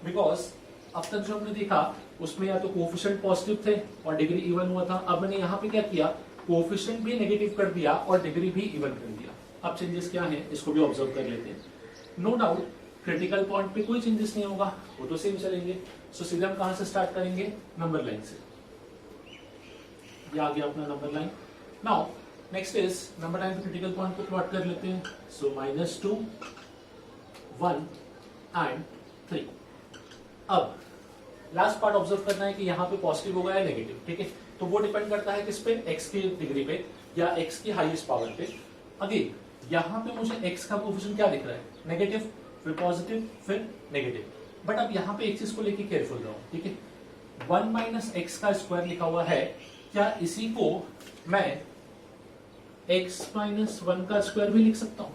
बिकॉज अब तक जो हमने देखा उसमें या तो कोफिशिएंट पॉजिटिव थे और डिग्री इवन हुआ था। अब मैंने यहाँ पे क्या किया, कोफिशिएंट भी नेगेटिव कर दिया और डिग्री भी इवन कर दिया। अब चेंजेस क्या है इसको भी ऑब्जर्व कर लेते हैं। नो डाउट क्रिटिकल पॉइंट पे कोई चेंजेस नहीं होगा, वो तो सेम चलेंगे। सो सीधे हम कहां से स्टार्ट करेंगे, नंबर लाइन से। ये आ गया अपना number line. Now next is number line पे क्रिटिकल पॉइंट को प्लॉट कर लेते हैं। सो -2, 1 एंड 3। अब लास्ट पार्ट ऑब्जर्व करना है कि यहाँ पे पॉजिटिव होगा या नेगेटिव, ठीक है। तो वो डिपेंड करता है किस पे, x की डिग्री पे या x की हाईएस्ट पावर पे। अगेन यहाँ पे मुझे x का कोफिशिएंट क्या दिख रहा है, नेगेटिव, फिर पॉजिटिव, फिर नेगेटिव। बट अब यहाँ पे एक चीज को लेके केयरफुल रहो, ठीक है। 1 - x का स्क्वायर लिखा हुआ है, क्या इसी को मैं x - 1 का स्क्वायर भी लिख सकता हूँ?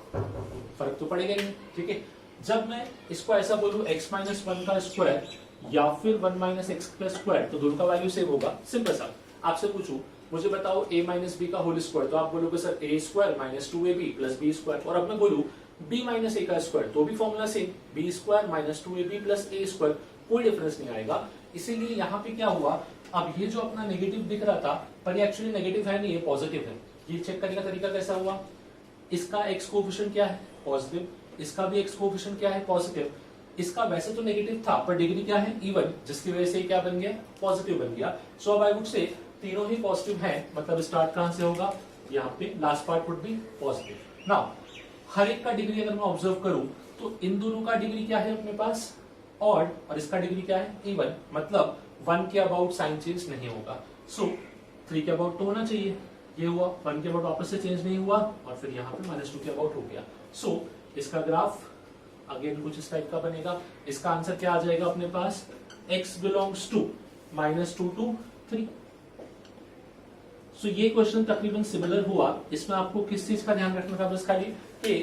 फर्क तो पड़ेगा नहीं, ठीक है। जब मैं इसको ऐसा बोलूं x - 1 का स्क्वायर या फिर 1 - x का स्क्वायर, तो दोनों का वैल्यू सेम होगा। सिंपल सा, आपसे पूछूं मुझे बताओ a - b का होल स्क्वायर, तो आप बोलोगे sir a square - 2ab plus b square. और अब मैं बोलूं b - a का स्क्वायर, तो भी formula same, b square - 2ab plus a square, कोई डिफरेंस नहीं आएगा। इसीलिए यहाँ पे क्या हुआ, अब ये जो अपना नेगेटिव दिख रहा था पर ये एक्चुअली नेगेटिव है नहीं, ये पॉजिटिव है। ये चेक करने का तरीका कैसा हुआ, इसका x कोफिशिएंट क्या है, पॉजिटिव, इसका भी x कोफिशिएंट क्या है, पॉजिटिव। इसका वैसे तो नेगेटिव था पर डिग्री क्या है, इवन, जिसकी वजह से क्या बन गया, पॉजिटिव बन गया। सो अब आई वुड से तीनों ही पॉजिटिव हैं, मतलब स्टार्ट कहां से होगा, यहाँ पे last part would be positive. Now हर एक का डिग्री अगर मैं ऑब्जर्व करूं तो इन दोनों का डिग्री क्या है अपने पास, ऑड, और इसका डिग्री क्या है, इवन, मतलब 1 के अबाउट साइन चेंज नहीं होगा। सो 3 के अबाउट तो होना चाहिए, ये हुआ, 1 के अबाउट वापस से चेंज नहीं हुआ और फिर यहाँ पे -2 के अबाउट हो गया। सो इसका ग्राफ अगेन कुछ इस टाइप का बनेगा। इसका आंसर क्या आ जाएगा अपने पास, x बिलोंग्स टू -2 to 3। सो ये क्वेश्चन तकरीबन सिमिलर हुआ। इसमें आपको किस चीज का ध्यान रखना था, बस खाली कि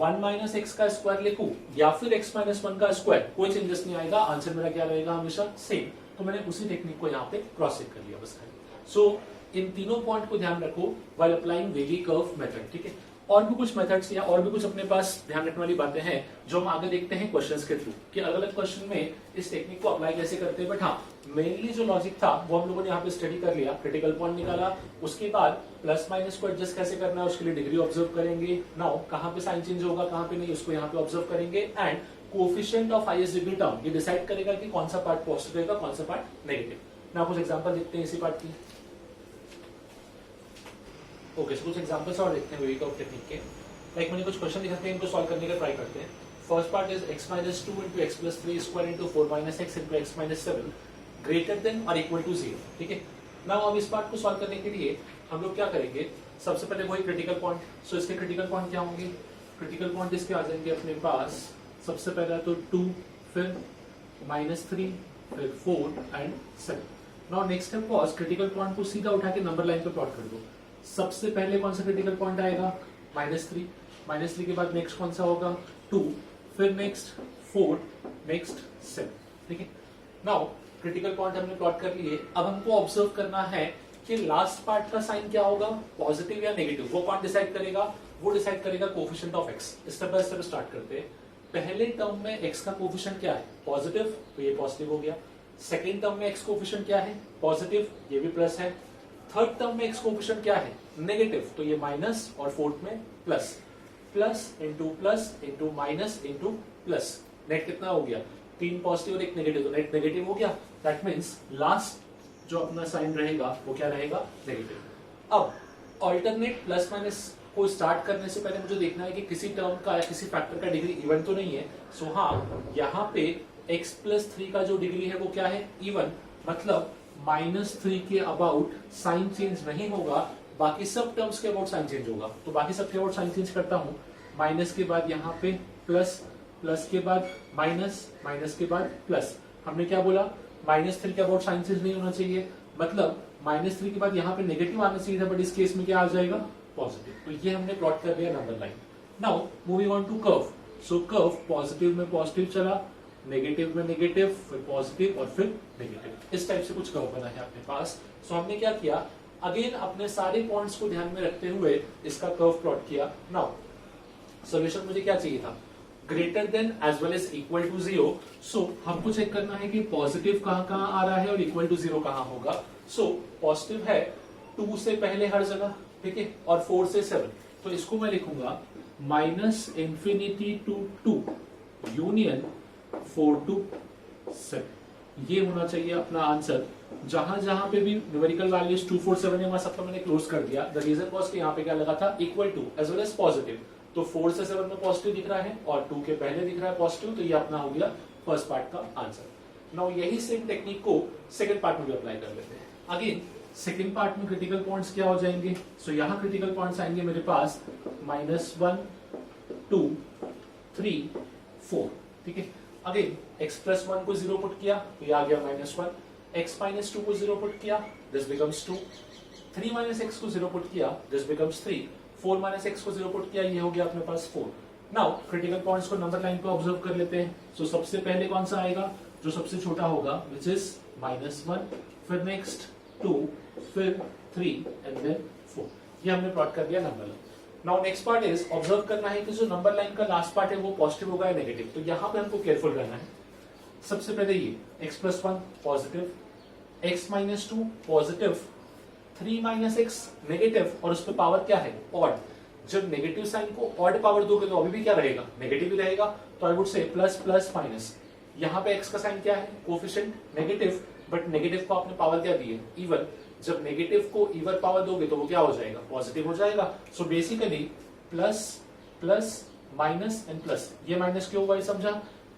1 - x का स्क्वायर लिखूं या फिर x - 1 का स्क्वायर, कोई चेंजेस नहीं आएगा, आंसर मेरा क्या रहेगा, हमेशा सेम। तो मैंने उसी टेक्निक को यहाँ पे क्रॉस चेक कर लिया बस खाली। सो इन तीनों पॉइंट को ध्यान रखो while applying wavy curve method, ठीक है। और भी कुछ मेथड्स या और भी कुछ अपने पास ध्यान रखने वाली बातें हैं जो हम आगे देखते हैं क्वेश्चंस के थ्रू कि अलग अलग क्वेश्चन में इस टेक्निक को अप्लाई कैसे करते हैं। बट हाँ, मेनली जो लॉजिक था वो हम लोगों ने यहाँ पे स्टडी कर लिया, क्रिटिकल पॉइंट निकाला, उसके बाद प्लस माइनस को एडजस्ट कैसे करना है उसके लिए डिग्री ऑब्जर्व करेंगे। नाउ कहाँ पे साइन चेंज होगा कहाँ पे नहीं उसको यहाँ पे ऑब्जर्व करेंगे। And coefficient of highest degree term ये डिसाइड करेगा कि कौन सा पार्ट पॉजिटिव रहेगा कौन सा पार्ट नेगेटिव। ना कुछ एग्जांपल देखते हैं इसी पार्ट की। ओके, कुछ एग्जांपल्स और देखते हैं वेविक ऑफ टेक्निक के। लाइक मैंने कुछ क्वेश्चन दिखाते हैं, इनको सॉल्व करने का ट्राई करते हैं। First part is x minus 2 into x plus 3 square into 4 minus x into x minus 7 greater than or equal to 0। ठीक है, नाउ अब इस पार्ट को सॉल्व करने के लिए हम लोग क्या करेंगे, सबसे पहले वही क्रिटिकल पॉइंट। सो इसके क्रिटिकल पॉइंट क्या होंगे, क्रिटिकल पॉइंट इसके आ जाएंगे अपने पास सबसे पहला तो 2, फिर -3, फिर 4 and 7। Now next step was critical point को सीधा उठा के नंबर लाइन पे प्लॉट कर दो। सबसे पहले कौन सा क्रिटिकल पॉइंट आएगा, -3, -3 के बाद नेक्स्ट कौन सा होगा 2, फिर नेक्स्ट 4, नेक्स्ट 7। ठीक है, नाउ क्रिटिकल पॉइंट हमने प्लॉट कर लिए। अब हमको ऑब्जर्व करना है कि लास्ट पार्ट का साइन क्या होगा, पॉजिटिव या नेगेटिव, वो कौन डिसाइड करेगा, वो डिसाइड करेगा coefficient of x। Step by step start करते हैं। पहले टर्म में x का कोफिशिएंट क्या है, पॉजिटिव, तो ये पॉजिटिव हो गया। सेकेंड टर्म में x कोफिशिएंट क्या है, पॉजिटिव, ये भी प्लस है। थर्ड टर्म में x कोफिशिएंट क्या है, नेगेटिव, तो ये माइनस, और फोर्थ में plus. Plus into minus into plus, net कितना हो गया, 3 पॉजिटिव और 1 नेगेटिव, तो नेट नेगेटिव हो गया। दैट मीन्स लास्ट जो अपना साइन रहेगा वो क्या रहेगा, नेगेटिव। अब ऑल्टरनेट प्लस माइनस को स्टार्ट करने से पहले मुझे देखना है कि किसी टर्म का या किसी फैक्टर का डिग्री इवन तो नहीं है। सो हाँ, यहाँ पे x प्लस 3 का जो डिग्री है वो क्या है, इवन, मतलब -3 के अबाउट साइन चेंज नहीं होगा, बाकी सब टर्म्स के अबाउट साइन चेंज होगा। तो बाकी सब के अबाउट साइन चेंज करता हूं, माइनस के बाद यहाँ पे प्लस, प्लस के बाद माइनस, माइनस के बाद प्लस। हमने क्या बोला, -3 के अबाउट साइन चेंज नहीं होना चाहिए, मतलब -3 के बाद यहाँ पे नेगेटिव आना चाहिए था, बट इस केस में क्या आ जाएगा, पॉजिटिव। तो ये हमने प्लॉट कर लिया number line. Now moving on to curve. So curve positive में पॉजिटिव चला, नेगेटिव में नेगेटिव, फिर पॉजिटिव और फिर नेगेटिव। इस टाइप से कुछ कर्व बना है अपने पास। सो हमने क्या किया, अगेन अपने सारे पॉइंट्स को ध्यान में रखते हुए इसका कर्व प्लॉट किया। नाउ सॉल्यूशन मुझे क्या चाहिए था, greater than as well as equal to 0। So हमको चेक करना है कि पॉजिटिव कहाँ कहाँ आ रहा है और इक्वल टू 0 कहाँ होगा। सो पॉजिटिव है 2 से पहले हर जगह, ठीक है, और 4 से 7। तो इसको मैं लिखूंगा -∞ to 2 यूनियन 4 to 7। ये होना चाहिए अपना आंसर। जहां जहां पे भी न्यूमेरिकल वैल्यूज 2, 4, 7 है वहां सबको मैंने क्लोज कर दिया। द रीजन वाज कि यहाँ पे क्या लगा था, equal to as well as positive. तो 4 से 7 में पॉजिटिव दिख रहा है और 2 के पहले दिख रहा है पॉजिटिव, तो ये अपना हो गया फर्स्ट पार्ट का आंसर। नाउ यही सेम टेक्निक को सेकंड पार्ट में भी अप्लाई कर लेते हैं। अगेन सेकंड पार्ट में क्रिटिकल पॉइंट्स क्या हो जाएंगे, सो यहाँ क्रिटिकल पॉइंट्स आएंगे मेरे पास -1, 2, 3, 4। ठीक है, अगेन x प्लस 1 को 0 पुट किया तो ये आ गया -1, x माइनस 2 को 0 पुट किया, दिस बिकम्स 2, 3 माइनस x को 0 पुट किया, दिस बिकम्स 3, 4 माइनस x को 0 पुट किया, ये हो गया अपने पास 4। नाउ क्रिटिकल पॉइंट्स को नंबर लाइन पे ऑब्जर्व कर लेते हैं। सो सबसे पहले कौन सा आएगा, जो सबसे छोटा होगा, विच इज -1, फिर नेक्स्ट 2, फिर 3 एंड देन 4। ये हमने प्लॉट कर दिया number line. Now next part is observe करना है कि जो नंबर लाइन का लास्ट पार्ट है वो पॉजिटिव होगा या नेगेटिव। तो यहाँ पे हमको केयरफुल रहना है। सबसे पहले ये x plus 1 positive, x minus 2 positive, 3 minus x negative, और उस पर पावर क्या है, ऑड। जब नेगेटिव साइन को ऑड पावर दोगे तो अभी भी क्या रहेगा, नेगेटिव ही रहेगा। तो आई वुड से प्लस प्लस माइनस। यहाँ पे x का साइन क्या है, कोफिशिएंट नेगेटिव, बट नेगेटिव को आपने पावर क्या दी है, इवन। जब नेगेटिव को इवन पावर दोगे तो वो क्या हो जाएगा, पॉजिटिव हो जाएगा। So basically plus plus minus and plus. ये माइनस क्यों हुआ, समझा,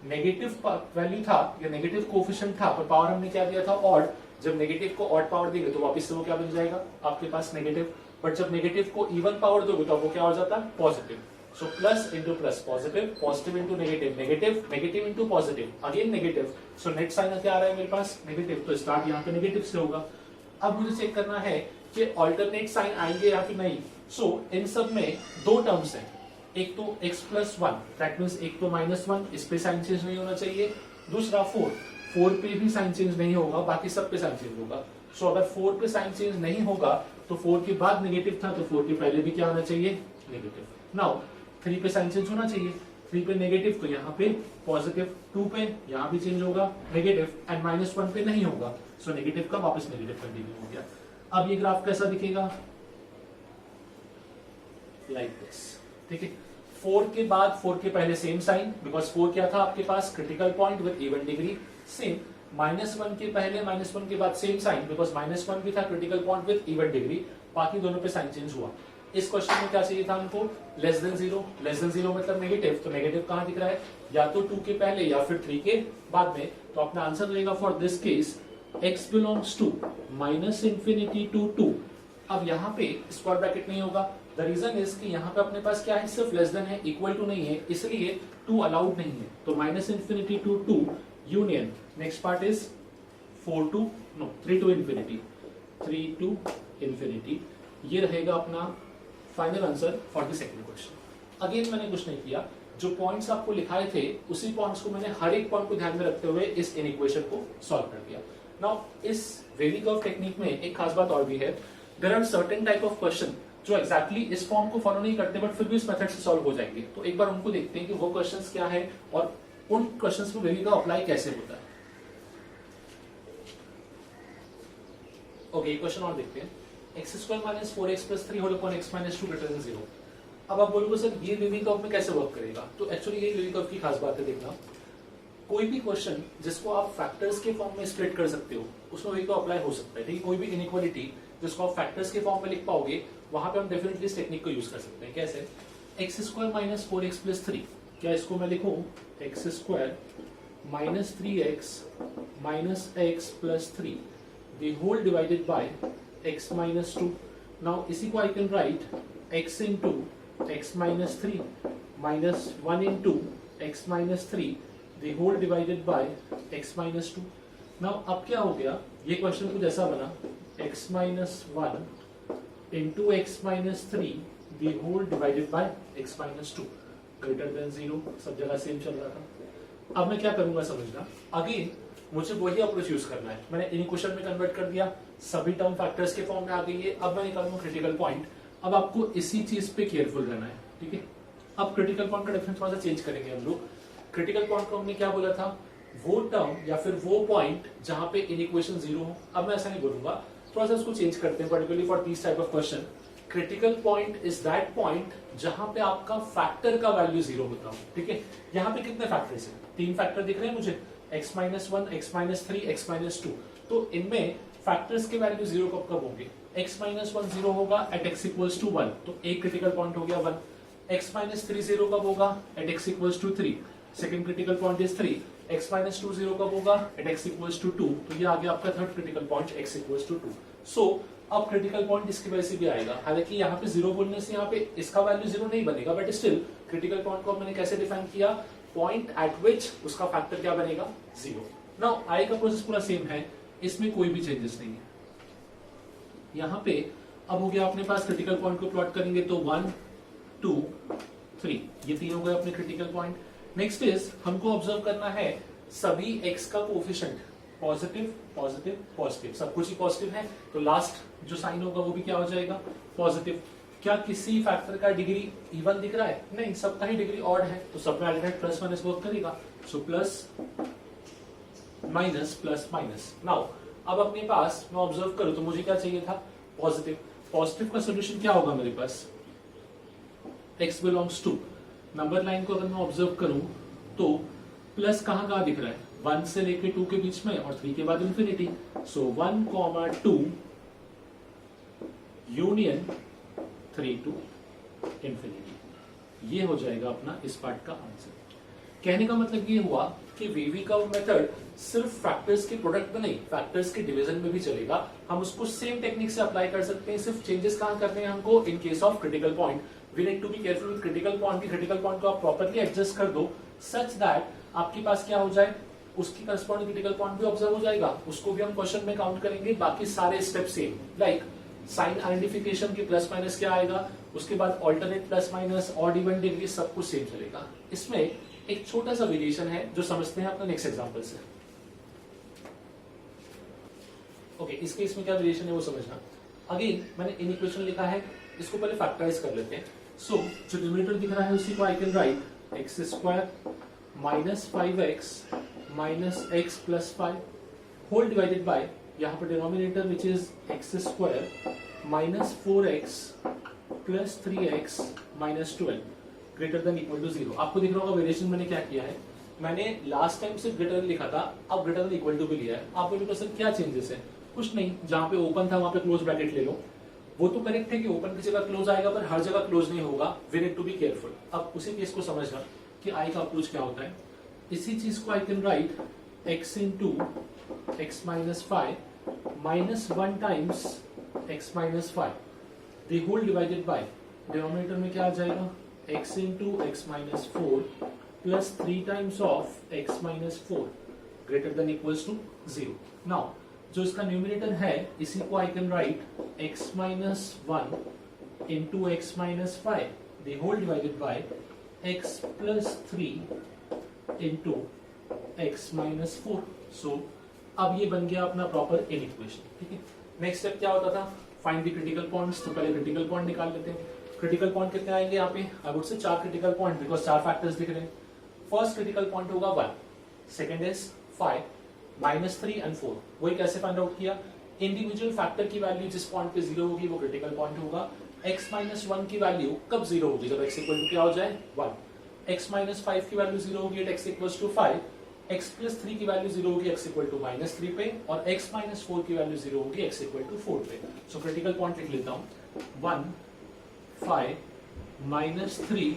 नेगेटिव वैल्यू था या नेगेटिव कोफिशिएंट था, पर पावर हमने क्या दिया था, ऑड। जब नेगेटिव को ऑड पावर देंगे तो वापस से वो क्या बन जाएगा आपके पास, नेगेटिव। बट जब नेगेटिव को इवन पावर दोगे तो वो क्या हो जाता है, positive. So plus into plus positive, positive into negative, negative negative into positive, again negative. So net sign क्या आ रहा है मेरे पास, नेगेटिव। तो स्टार्ट यहाँ पे नेगेटिव से होगा। अब मुझे चेक करना है कि ऑल्टरनेट साइन आएंगे या फिर नहीं। सो इन सब में दो टर्म्स हैं, एक तो x प्लस 1, दैट मीन्स एक तो -1, इस पे साइन चेंज नहीं होना चाहिए। दूसरा 4 पे भी साइन चेंज नहीं होगा, बाकी सब पे साइन चेंज होगा। सो अगर 4 पे साइन चेंज नहीं होगा तो 4 के बाद नेगेटिव था, तो 4 के पहले भी क्या होना चाहिए, नेगेटिव। नाउ 3 पे साइन चेंज होना चाहिए, 3 पे नेगेटिव तो यहाँ पे पॉजिटिव, 2 पे यहाँ भी चेंज होगा नेगेटिव, एंड -1 पे नहीं होगा, सो नेगेटिव का वापस नेगेटिव कंटिन्यू हो गया। अब ये ग्राफ कैसा दिखेगा, लाइक दिस, ठीक है। 4 के बाद 4 के पहले सेम साइन, बिकॉज 4 क्या था आपके पास, critical point with even degree, same. -1 के पहले -1 के बाद सेम साइन, बिकॉज -1 भी था critical point with even degree, बाकी दोनों पे साइन चेंज हुआ। इस क्वेश्चन में क्या चाहिए था हमको, लेस देन 0, लेस देन 0 मतलब नेगेटिव, तो नेगेटिव कहां दिख रहा है, या तो 2 के पहले या फिर 3 के बाद में, तो अपना आंसर रहेगा for this case x belongs to -∞ to 2। अब यहाँ पे स्क्वायर ब्रैकेट नहीं होगा, द रीजन इज कि यहाँ पे अपने पास क्या है, सिर्फ लेस देन है, इक्वल टू नहीं है, इसलिए 2 अलाउड नहीं है, तो -∞ to 2 union, next part is 3 to infinity, 3 to infinity, ये रहेगा अपना final answer for the second question. Again मैंने कुछ नहीं किया, जो पॉइंट्स आपको लिखाए थे उसी पॉइंट्स को मैंने हर एक पॉइंट को ध्यान में रखते हुए इस इनइक्वेशन को सॉल्व कर दिया। नाउ इस वेवी कर्व टेक्निक में एक खास बात और भी है, there are certain type of question जो एक्जैक्टली इस फॉर्म को फॉलो नहीं करते बट फिर भी इस मेथड से सॉल्व हो जाएंगे, तो एक बार उनको देखते हैं कि वो क्वेश्चंस क्या है और उन क्वेश्चंस पे वेवी कर्व अप्लाई कैसे होता है। ओके, एक क्वेश्चन और देखते हैं, x² - 4x + 3 whole upon x - 2 > 0। अब आप बोलोगे सर ये वेवी कर्व में कैसे वर्क करेगा, तो एक्चुअली ये वेवी कर्व की खास बात है, देखना कोई भी क्वेश्चन जिसको आप फैक्टर्स के फॉर्म में स्प्लिट कर सकते हो उसमें वेवी कर्व अप्लाई हो सकता है, ठीक है। कोई भी इनइक्वालिटी जिसको आप फैक्टर्स के फॉर्म में लिख पाओगे वहां पे हम डेफिनेटली इस टेक्निक को यूज कर सकते हैं। कैसे, x² - 4x + 3, क्या इसको मैं लिखूं x² - 3x - x + 3 the whole divided by x - 2। now इसी को I can write x into x - 3 minus 1 into x - 3 the whole divided by x - 2। now अब क्या हो गया, ये क्वेश्चन कुछ ऐसा बना, x - 1 into x - 3 the whole divided by x - 2 greater than 0, सब जगह सेम चल रहा था। अब मैं क्या करूंगा समझना, अगेन मुझे वही अप्रोच यूज करना है, मैंने इनइक्वेशन में कन्वर्ट कर दिया, सभी टर्म फैक्टर्स के फॉर्म में आ गई है, अब मैं निकालूंगा क्रिटिकल पॉइंट। अब आपको इसी चीज पे केयरफुल रहना है, ठीक है। अब क्रिटिकल पॉइंट का डिफरेंस थोड़ा सा चेंज करेंगे हम लोग। क्रिटिकल पॉइंट को हमने क्या बोला था, वो टर्म या फिर वो पॉइंट जहां पे इनइक्वेशन 0 हो। अब मैं ऐसा नहीं बोलूंगा, थोड़ा सा उसको चेंज करते हैं, particularly for this type of question critical point is that point जहां पे आपका फैक्टर का वैल्यू 0 होता हो, ठीक है। यहाँ पे कितने फैक्टर्स हैं, 3 फैक्टर दिख रहे हैं मुझे, x - 1, x - 3, x - 2, तो इनमें फैक्टर्स के वैल्यू 0 कब कब होंगे, x - 1 0 होगा एट x = 1, तो एक क्रिटिकल पॉइंट हो गया 1। x - 3 0 कब होगा at x = 3, second critical point is 3। x - 2 0 कब होगा एट x = 2, तो ये आ गया आपका थर्ड क्रिटिकल पॉइंट x = 2। सो अब क्रिटिकल पॉइंट इसकी वजह से भी आएगा, हालांकि यहाँ पे 0 बोलने से यहाँ पे इसका वैल्यू 0 नहीं बनेगा, बट स्टिल क्रिटिकल पॉइंट को मैंने कैसे डिफाइन किया, पॉइंट एट विच उसका फैक्टर क्या बनेगा 0। नाउ आई का प्रोसेस पूरा सेम है, इसमें कोई भी चेंजेस नहीं है। यहाँ पे अब हो गया अपने पास क्रिटिकल पॉइंट को प्लॉट करेंगे तो 1 2 3, ये तीन हो गए अपने क्रिटिकल पॉइंट। नेक्स्ट इज हमको ऑब्जर्व करना है सभी x का कोएफिशिएंट पॉजिटिव पॉजिटिव पॉजिटिव, सब कुछ ही पॉजिटिव है, तो लास्ट जो साइन होगा वो भी क्या हो जाएगा पॉजिटिव। क्या किसी फैक्टर का डिग्री इवन दिख रहा है, नहीं, सबका ही डिग्री ऑड है, तो सब में अल्टरनेट प्लस माइनस वर्क करेगा, so plus minus plus minus. Now अब अपने पास मैं ऑब्जर्व करूं तो मुझे क्या चाहिए था पॉजिटिव, पॉजिटिव का सोल्यूशन क्या होगा मेरे पास, x belongs to, number line को अगर मैं ऑब्जर्व करूं तो प्लस कहां कहां दिख रहा है, 1 से लेके 2 के बीच में और 3 के बाद infinity, so 1, 2 union 3 to infinity, ये हो जाएगा अपना इस पार्ट का आंसर। कहने का मतलब ये हुआ कि वेवी कर्व मेथड सिर्फ फैक्टर्स के प्रोडक्ट में नहीं, फैक्टर्स के डिवीजन में भी चलेगा, हम उसको सेम टेक्निक से अप्लाई कर सकते हैं, सिर्फ चेंजेस कहां करने हैं हमको, in case of critical point we need to be careful with critical point की क्रिटिकल पॉइंट को आप प्रॉपर्ली एडजस्ट कर दो सच दैट आपके पास क्या हो जाए, उसकी करस्पॉन्डिंग क्रिटिकल पॉइंट भी ऑब्जर्व हो जाएगा, उसको भी हम क्वेश्चन में काउंट करेंगे, बाकी सारे step same, like sign identification की प्लस माइनस क्या आएगा, उसके बाद alternate plus minus odd even degree सब कुछ सेम चलेगा। इसमें एक छोटा सा वेरिएशन है जो समझते हैं अपने नेक्स्ट एग्जांपल से। ओके, इस केस में क्या वेरिएशन है वो समझना। अगेन मैंने इनइक्वेशन लिखा है, इसको पहले फैक्टराइज कर लेते हैं। सो जो न्यूमरेटर दिख रहा है उसी को I can write x square minus 5x minus x plus 5 whole divided by यहाँ पर denominator which is x square minus 4x plus 3x minus 12 greater than equal to 0। आपको दिख रहा होगा वेरिएशन मैंने क्या किया है, मैंने लास्ट टाइम सिर्फ ग्रेटर लिखा था, अब ग्रेटर देन इक्वल टू भी लिया है। आप बोलोगे सर क्या चेंजेस है? कुछ नहीं, जहां पे ओपन था वहां पे क्लोज ब्रैकेट ले लो। वो तो करेक्ट है कि ओपन की जगह क्लोज आएगा, पर हर जगह क्लोज नहीं होगा। We need to be careful. अब उसी केस को समझना कि आई का अप्रोच क्या होता है। इसी चीज को I can write x into x minus 5 minus 1 times x minus 5 the whole divided by denominator में क्या आ जाएगा x into x minus 4 plus 3 times of x minus 4 greater than equals to 0। Now जो इसका न्यूमिनेटर है इसी को I can write x minus 1 into x minus 5 the whole divided by x plus 3 into x minus 4। सो अब ये बन गया अपना प्रॉपर इन इक्वेशन। ठीक है, नेक्स्ट स्टेप क्या होता था, फाइंड द क्रिटिकल पॉइंट्स। तो पहले क्रिटिकल पॉइंट निकाल लेते हैं। क्रिटिकल पॉइंट कितने आएंगे यहाँ पे? आई वुड से 4 क्रिटिकल पॉइंट, बिकॉज 4 फैक्टर्स दिख रहे हैं। फर्स्ट क्रिटिकल पॉइंट होगा 1, सेकेंड इज 5, माइनस 3 एंड 4। वही कैसे फाइंड आउट किया? इंडिविजुअल फैक्टर की वैल्यू जिस पॉइंट पे 0 होगी वो क्रिटिकल पॉइंट होगा। x माइनस 1 की वैल्यू कब 0 होगी? जब x इक्वल टू क्या हो जाए 1। x माइनस 5 की वैल्यू 0 होगी at x equals to 5। x plus 3 की वैल्यू 0 होगी x इक्वल टू माइनस 3 पे, और x माइनस 4 की वैल्यू 0 होगी x इक्वल टू 4 पे। सो क्रिटिकल पॉइंट लिख लेता हूँ 1, 5, minus 3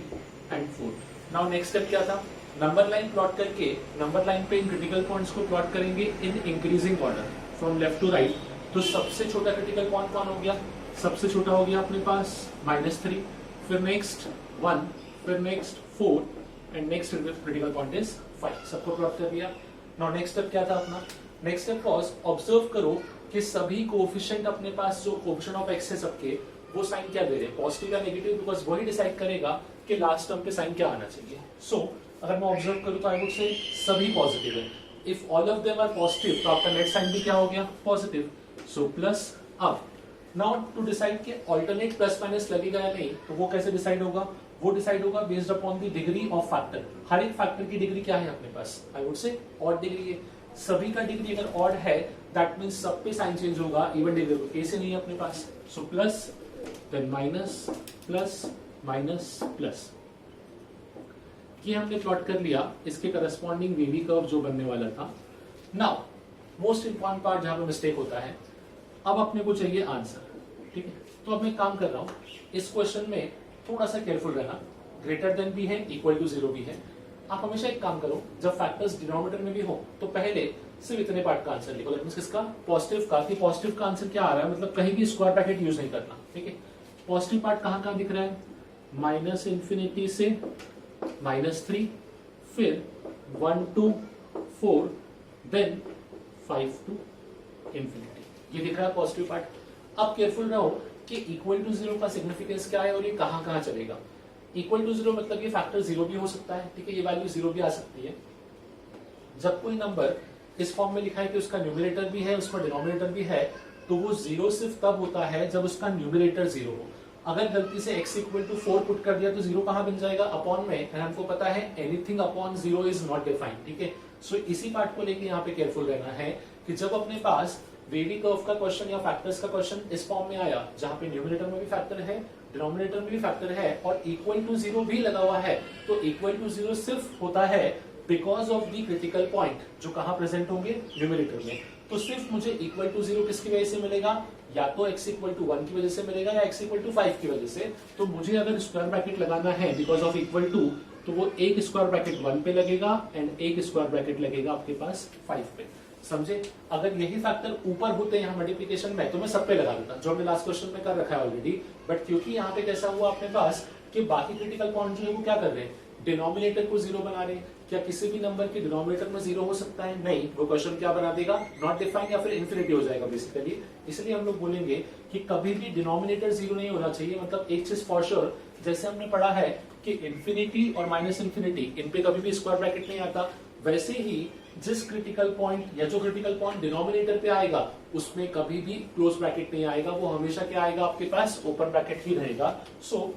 and 4। Now next step क्या था? नंबर लाइन प्लॉट करके नंबर लाइन पे इन क्रिटिकल पॉइंट्स को प्लॉट करेंगे in increasing order from left to right. तो सबसे छोटा क्रिटिकल पॉइंट कौन हो गया? सबसे छोटा हो गया अपने पास माइनस 3, फिर नेक्स्ट 1, फिर next 4 and next critical point is 5। सबको प्लॉट कर दिया। नाउ नेक्स्ट स्टेप क्या था अपना? नेक्स्ट स्टेप वाज ऑब्जर्व करो कि सभी कोएफिशिएंट अपने पास जो कोएफिशिएंट ऑफ एक्स है सबके, वो साइन क्या दे रहे हैं, पॉजिटिव या नेगेटिव, बिकॉज वही डिसाइड करेगा कि लास्ट टर्म पे साइन क्या आना चाहिए। सो अगर मैं ऑब्जर्व करूं तो आई वुड से सभी पॉजिटिव है। If all of them are positive तो आपका नेट साइन भी क्या हो गया? पॉजिटिव। So plus. अब नाउ टू डिसाइड कि ऑल्टरनेट प्लस माइनस लगेगा या नहीं, तो वो कैसे डिसाइड होगा? वो डिसाइड होगा based upon the degree of factor. हर एक फैक्टर की डिग्री क्या है अपने पास? I would say odd degree है। सभी का डिग्री अगर ऑड है दैट मींस सब पे साइन चेंज होगा, इवन डिग्री को केस ही नहीं है अपने पास। So plus then minus plus minus plus. ये हमने प्लॉट कर लिया, इसके करस्पॉन्डिंग वेवी कर्व जो बनने वाला था। नाउ मोस्ट इंपॉर्टेंट पार्ट जहां पे मिस्टेक होता है, अब अपने को चाहिए आंसर। ठीक है, तो अब मैं काम कर रहा हूं इस क्वेश्चन में थोड़ा सा केयरफुल रहना। ग्रेटर देन भी है, इक्वल टू 0 भी है। आप हमेशा एक काम करो, जब फैक्टर्स डिनोमिनेटर में भी हो तो पहले सिर्फ इतने पार्ट का आंसर लिखो। दैट मींस किसका? पॉजिटिव का। कि पॉजिटिव का आंसर क्या आ रहा है, मतलब कहीं भी स्क्वायर ब्रैकेट यूज नहीं करना। ठीक है, पॉजिटिव पार्ट कहां कहां दिख रहा है? माइनस इंफिनिटी से माइनस 3, फिर 1 to 4, देन 5 to इंफिनिटी। ये दिख रहा है पॉजिटिव पार्ट। अब केयरफुल रहो कि इक्वल टू 0 का सिग्निफिकेंस क्या है और ये कहां कहां चलेगा। इक्वल टू 0 मतलब ये फैक्टर 0 भी हो सकता है। ठीक है, ये वैल्यू 0 भी आ सकती है। जब कोई नंबर इस फॉर्म में लिखा है कि उसका न्यूमरेटर भी है उसका डिनोमिनेटर भी है, तो वो 0 सिर्फ तब होता है जब उसका न्यूमरेटर 0 हो। अगर गलती से x इक्वल टू 4 पुट कर दिया तो 0 कहां बन जाएगा? अपॉन में। एंड हमको पता है anything upon 0 is not defined. ठीक है, सो इसी पार्ट को लेके यहाँ पे केयरफुल रहना है कि जब अपने पास वेवी कर्व का क्वेश्चन या फैक्टर्स का क्वेश्चन इस फॉर्म में आया जहां पे न्यूमरेटर में भी फैक्टर है, डिनोमिनेटर में भी फैक्टर है और इक्वल टू 0 भी लगा हुआ है, तो इक्वल टू 0 सिर्फ होता है because of the critical point जो कहां प्रेजेंट होंगे? न्यूमरेटर में। तो सिर्फ मुझे इक्वल टू 0 किसकी वजह से मिलेगा? या तो x इक्वल टू 1 की वजह से मिलेगा या x इक्वल टू 5 की वजह से। तो मुझे अगर स्क्वायर ब्रैकेट लगाना है बिकॉज ऑफ इक्वल टू, तो वो एक स्क्वायर ब्रैकेट 1 पे लगेगा एंड एक स्क्वायर ब्रैकेट लगेगा आपके पास 5 पे। समझे? अगर यही फैक्टर ऊपर होते यहाँ मल्टीप्लिकेशन में तो मैं सब पे लगा देता, जो हमने लास्ट क्वेश्चन में कर रखा है ऑलरेडी। बट क्योंकि यहाँ पे कैसा हुआ अपने पास कि बाकी क्रिटिकल पॉइंट जो है वो क्या कर रहे हैं? डिनोमिनेटर को 0 बना रहे हैं। क्या किसी भी नंबर के डिनोमिनेटर में 0 हो सकता है? नहीं। वो क्वेश्चन क्या बना देगा? नॉट डिफाइंड या फिर इन्फिनिटी हो जाएगा बेसिकली। इसलिए हम लोग बोलेंगे कि कभी भी डिनोमिनेटर 0 नहीं होना चाहिए। मतलब एक चीज फॉर श्योर, जैसे हमने पढ़ा है कि इंफिनिटी और माइनस इंफिनिटी इन पे कभी भी स्क्वायर ब्रैकेट नहीं आता, वैसे ही जिस क्रिटिकल पॉइंट या जो क्रिटिकल पॉइंट डिनोमिनेटर पे आएगा उसमें कभी भी क्लोज ब्रैकेट नहीं आएगा। वो हमेशा क्या आएगा आपके पास? ओपन ब्रैकेट ही रहेगा। सो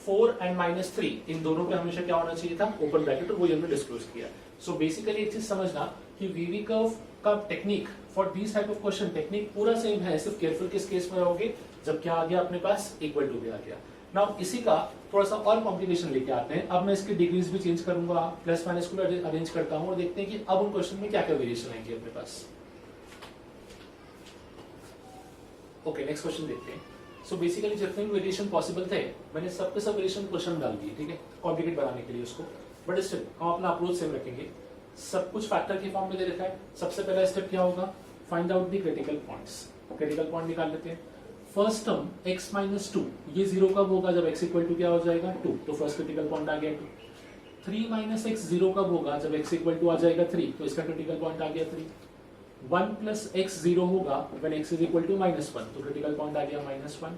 4 एंड -3 इन दोनों पे हमेशा क्या होना चाहिए था, ओपन ब्रैकेट, और वो हमने डिस्क्लोज किया। सो बेसिकली एक चीज समझना कि वीवी कर्व का technique for this type of question technique पूरा सेम है, सिर्फ केयरफुल किस केस में रहोगे, जब क्या आ गया अपने पास इक्वल टू भी आ गया। नाउ इसी का थोड़ा सा और कॉम्प्लिकेशन लेके आते हैं। अब मैं इसकी डिग्रीज भी चेंज करूंगा, प्लस माइनस को अरेंज करता हूं और देखते हैं कि अब उन क्वेश्चन में क्या क्या वेरिएशन आएंगे अपने पास। ओके, नेक्स्ट क्वेश्चन देखते हैं। सो बेसिकली जितने भी वेरिएशन पॉसिबल थे मैंने सबके सब वेरिएशन क्वेश्चन डाल दिए, ठीक है, कॉम्प्लिकेट बनाने के लिए उसको, बट स्टिल हम अपना अप्रोच सेम रखेंगे। सब कुछ फैक्टर के फॉर्म में दे रखा है। सबसे पहला स्टेप क्या होगा, find out the critical points. Critical point निकाल लेते हैं। फर्स्ट टर्म x - 2 ये 0 कब होगा, जब x इक्वल टू क्या हो जाएगा 2, तो फर्स्ट क्रिटिकल पॉइंट आ गया 2। 3 - x 0 कब होगा, जब x इक्वल टू आ जाएगा 3, तो इसका क्रिटिकल पॉइंट आ गया 3। 1 + x 0 होगा when x is equal to -1, तो क्रिटिकल पॉइंट आ गया -1।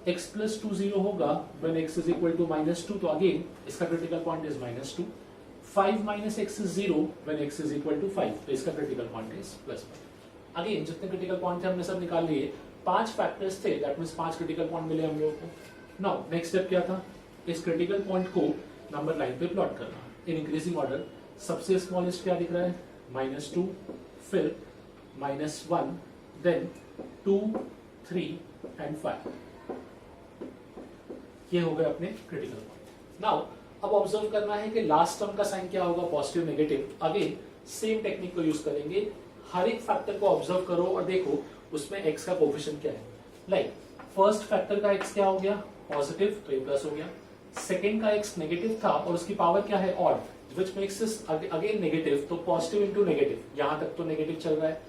x + 2 0 होगा when x is equal to -2, तो अगेन इसका critical point is -2। 5 - x 0 when x is equal to 5, तो इसका क्रिटिकल पॉइंट इज +1। अगेन जितने क्रिटिकल पॉइंट थे हमने सब निकाल लिए। 5 फैक्टर्स थे, दैट मींस 5 क्रिटिकल पॉइंट मिले हम लोगों को। नाउ नेक्स्ट स्टेप क्या था, इस क्रिटिकल पॉइंट को नंबर लाइन पे प्लॉट करना इन इंक्रीजिंग ऑर्डर। सबसे स्मॉलेस्ट क्या दिख रहा है, -2, फिर -1, देन 2, 3 एंड 5। ये हो गए अपने क्रिटिकल पॉइंट। नाउ अब ऑब्जर्व करना है कि लास्ट टर्म का साइन क्या होगा, positive negative. Again same technique को यूज करेंगे। हर एक फैक्टर को ऑब्जर्व करो और देखो उसमें x का कोफिशिएंट क्या है। लाइक फर्स्ट फैक्टर का x क्या हो गया, पॉजिटिव, तो ये प्लस हो गया। सेकंड का x नेगेटिव था और उसकी पावर क्या है, odd, which makes it again negative, तो पॉजिटिव इनटू नेगेटिव, यहां तक तो नेगेटिव चल रहा है।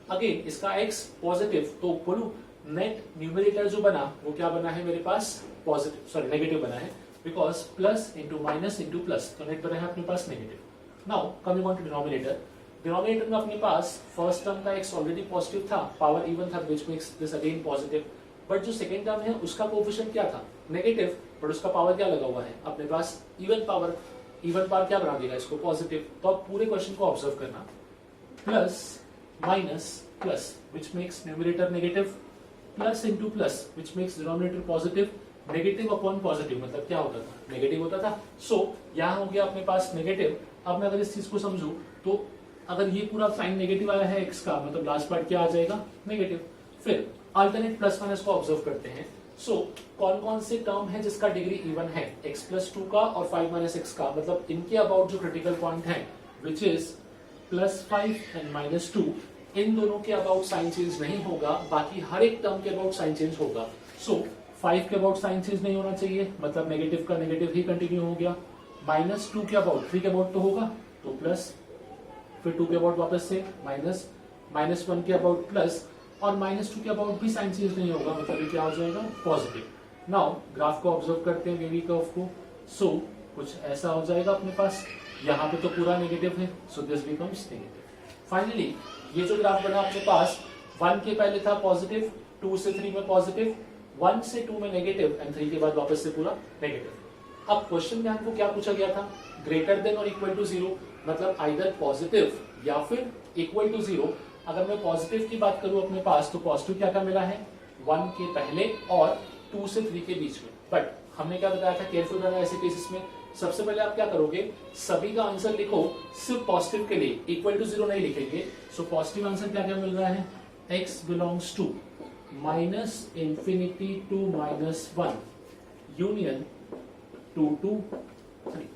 अगेन इसका x पॉजिटिव, तो बोलू नेट न्यूमरेटर जो बना वो क्या बना है मेरे पास, पॉजिटिव, सॉरी नेगेटिव बना है, because plus into minus into plus, तो नेट बना है अपने पास negative. Now coming on to denominator. Denominator में अपने पास फर्स्ट टर्म का x ऑलरेडी पॉजिटिव था, पावर इवन था, which makes this again positive. But जो सेकंड टर्म है उसका कोएफिशिएंट क्या था, नेगेटिव, बट उसका पावर क्या लगा हुआ है अपने पास, इवन पावर। इवन पावर क्या बना देगा इसको, पॉजिटिव। तो अब पूरे क्वेश्चन को ऑब्जर्व करना, plus minus plus, which makes numerator negative, plus into plus, which makes denominator positive. Negative upon positive मतलब क्या होता था, नेगेटिव होता था। सो यहाँ हो गया अपने पास नेगेटिव। अब मैं अगर इस चीज को समझू तो अगर ये पूरा साइन नेगेटिव आया है x का, मतलब लास्ट पार्ट क्या आ जाएगा, नेगेटिव। फिर अल्टरनेट प्लस माइनस को ऑब्जर्व करते हैं। सो कौन कौन से टर्म है जिसका डिग्री इवन है, x + 2 का और 5 - x का, मतलब इनके अबाउट जो क्रिटिकल पॉइंट है विच इज +5 एंड -2, इन दोनों के अबाउट साइन चेंज नहीं होगा, बाकी हर एक टर्म के अबाउट साइन चेंज होगा। सो 5 के अबाउट साइन चेंज नहीं होना चाहिए, मतलब नेगेटिव का नेगेटिव ही कंटिन्यू हो गया। -2 के अबाउट, 3 के अबाउट तो होगा, तो प्लस, फिर 2 के अबाउट वापस से माइनस, -1 के अबाउट प्लस, और -2 के अबाउट भी साइन चेंज नहीं होगा, मतलब ये क्या हो जाएगा, पॉजिटिव। नाउ ग्राफ को ऑब्जर्व करते हैं, वेवी कर्व को। सो कुछ ऐसा हो जाएगा अपने पास, यहाँ पे तो पूरा नेगेटिव है, so this becomes negative. Finally ये जो ग्राफ बना अपने पास, 1 के पहले था पॉजिटिव, 2 से 3 में पॉजिटिव, 1 से 2 में नेगेटिव, एंड 3 के बाद वापस से पूरा नेगेटिव। अब क्वेश्चन में हमको क्या पूछा गया था, ग्रेटर देन और इक्वल टू 0, मतलब आइदर पॉजिटिव या फिर इक्वल टू 0। अगर मैं पॉजिटिव की बात करूं अपने पास, तो पॉजिटिव क्या क्या मिला है, 1 के पहले और 2 से 3 के बीच में। बट हमने क्या बताया था, केयरफुल रहना ऐसे केसेस में। सबसे पहले आप क्या करोगे, सभी का आंसर लिखो, सिर्फ पॉजिटिव के लिए, इक्वल टू 0 नहीं लिखेंगे। सो पॉजिटिव आंसर क्या क्या मिल रहा है, x belongs to -∞ to -1 union 2 to 3,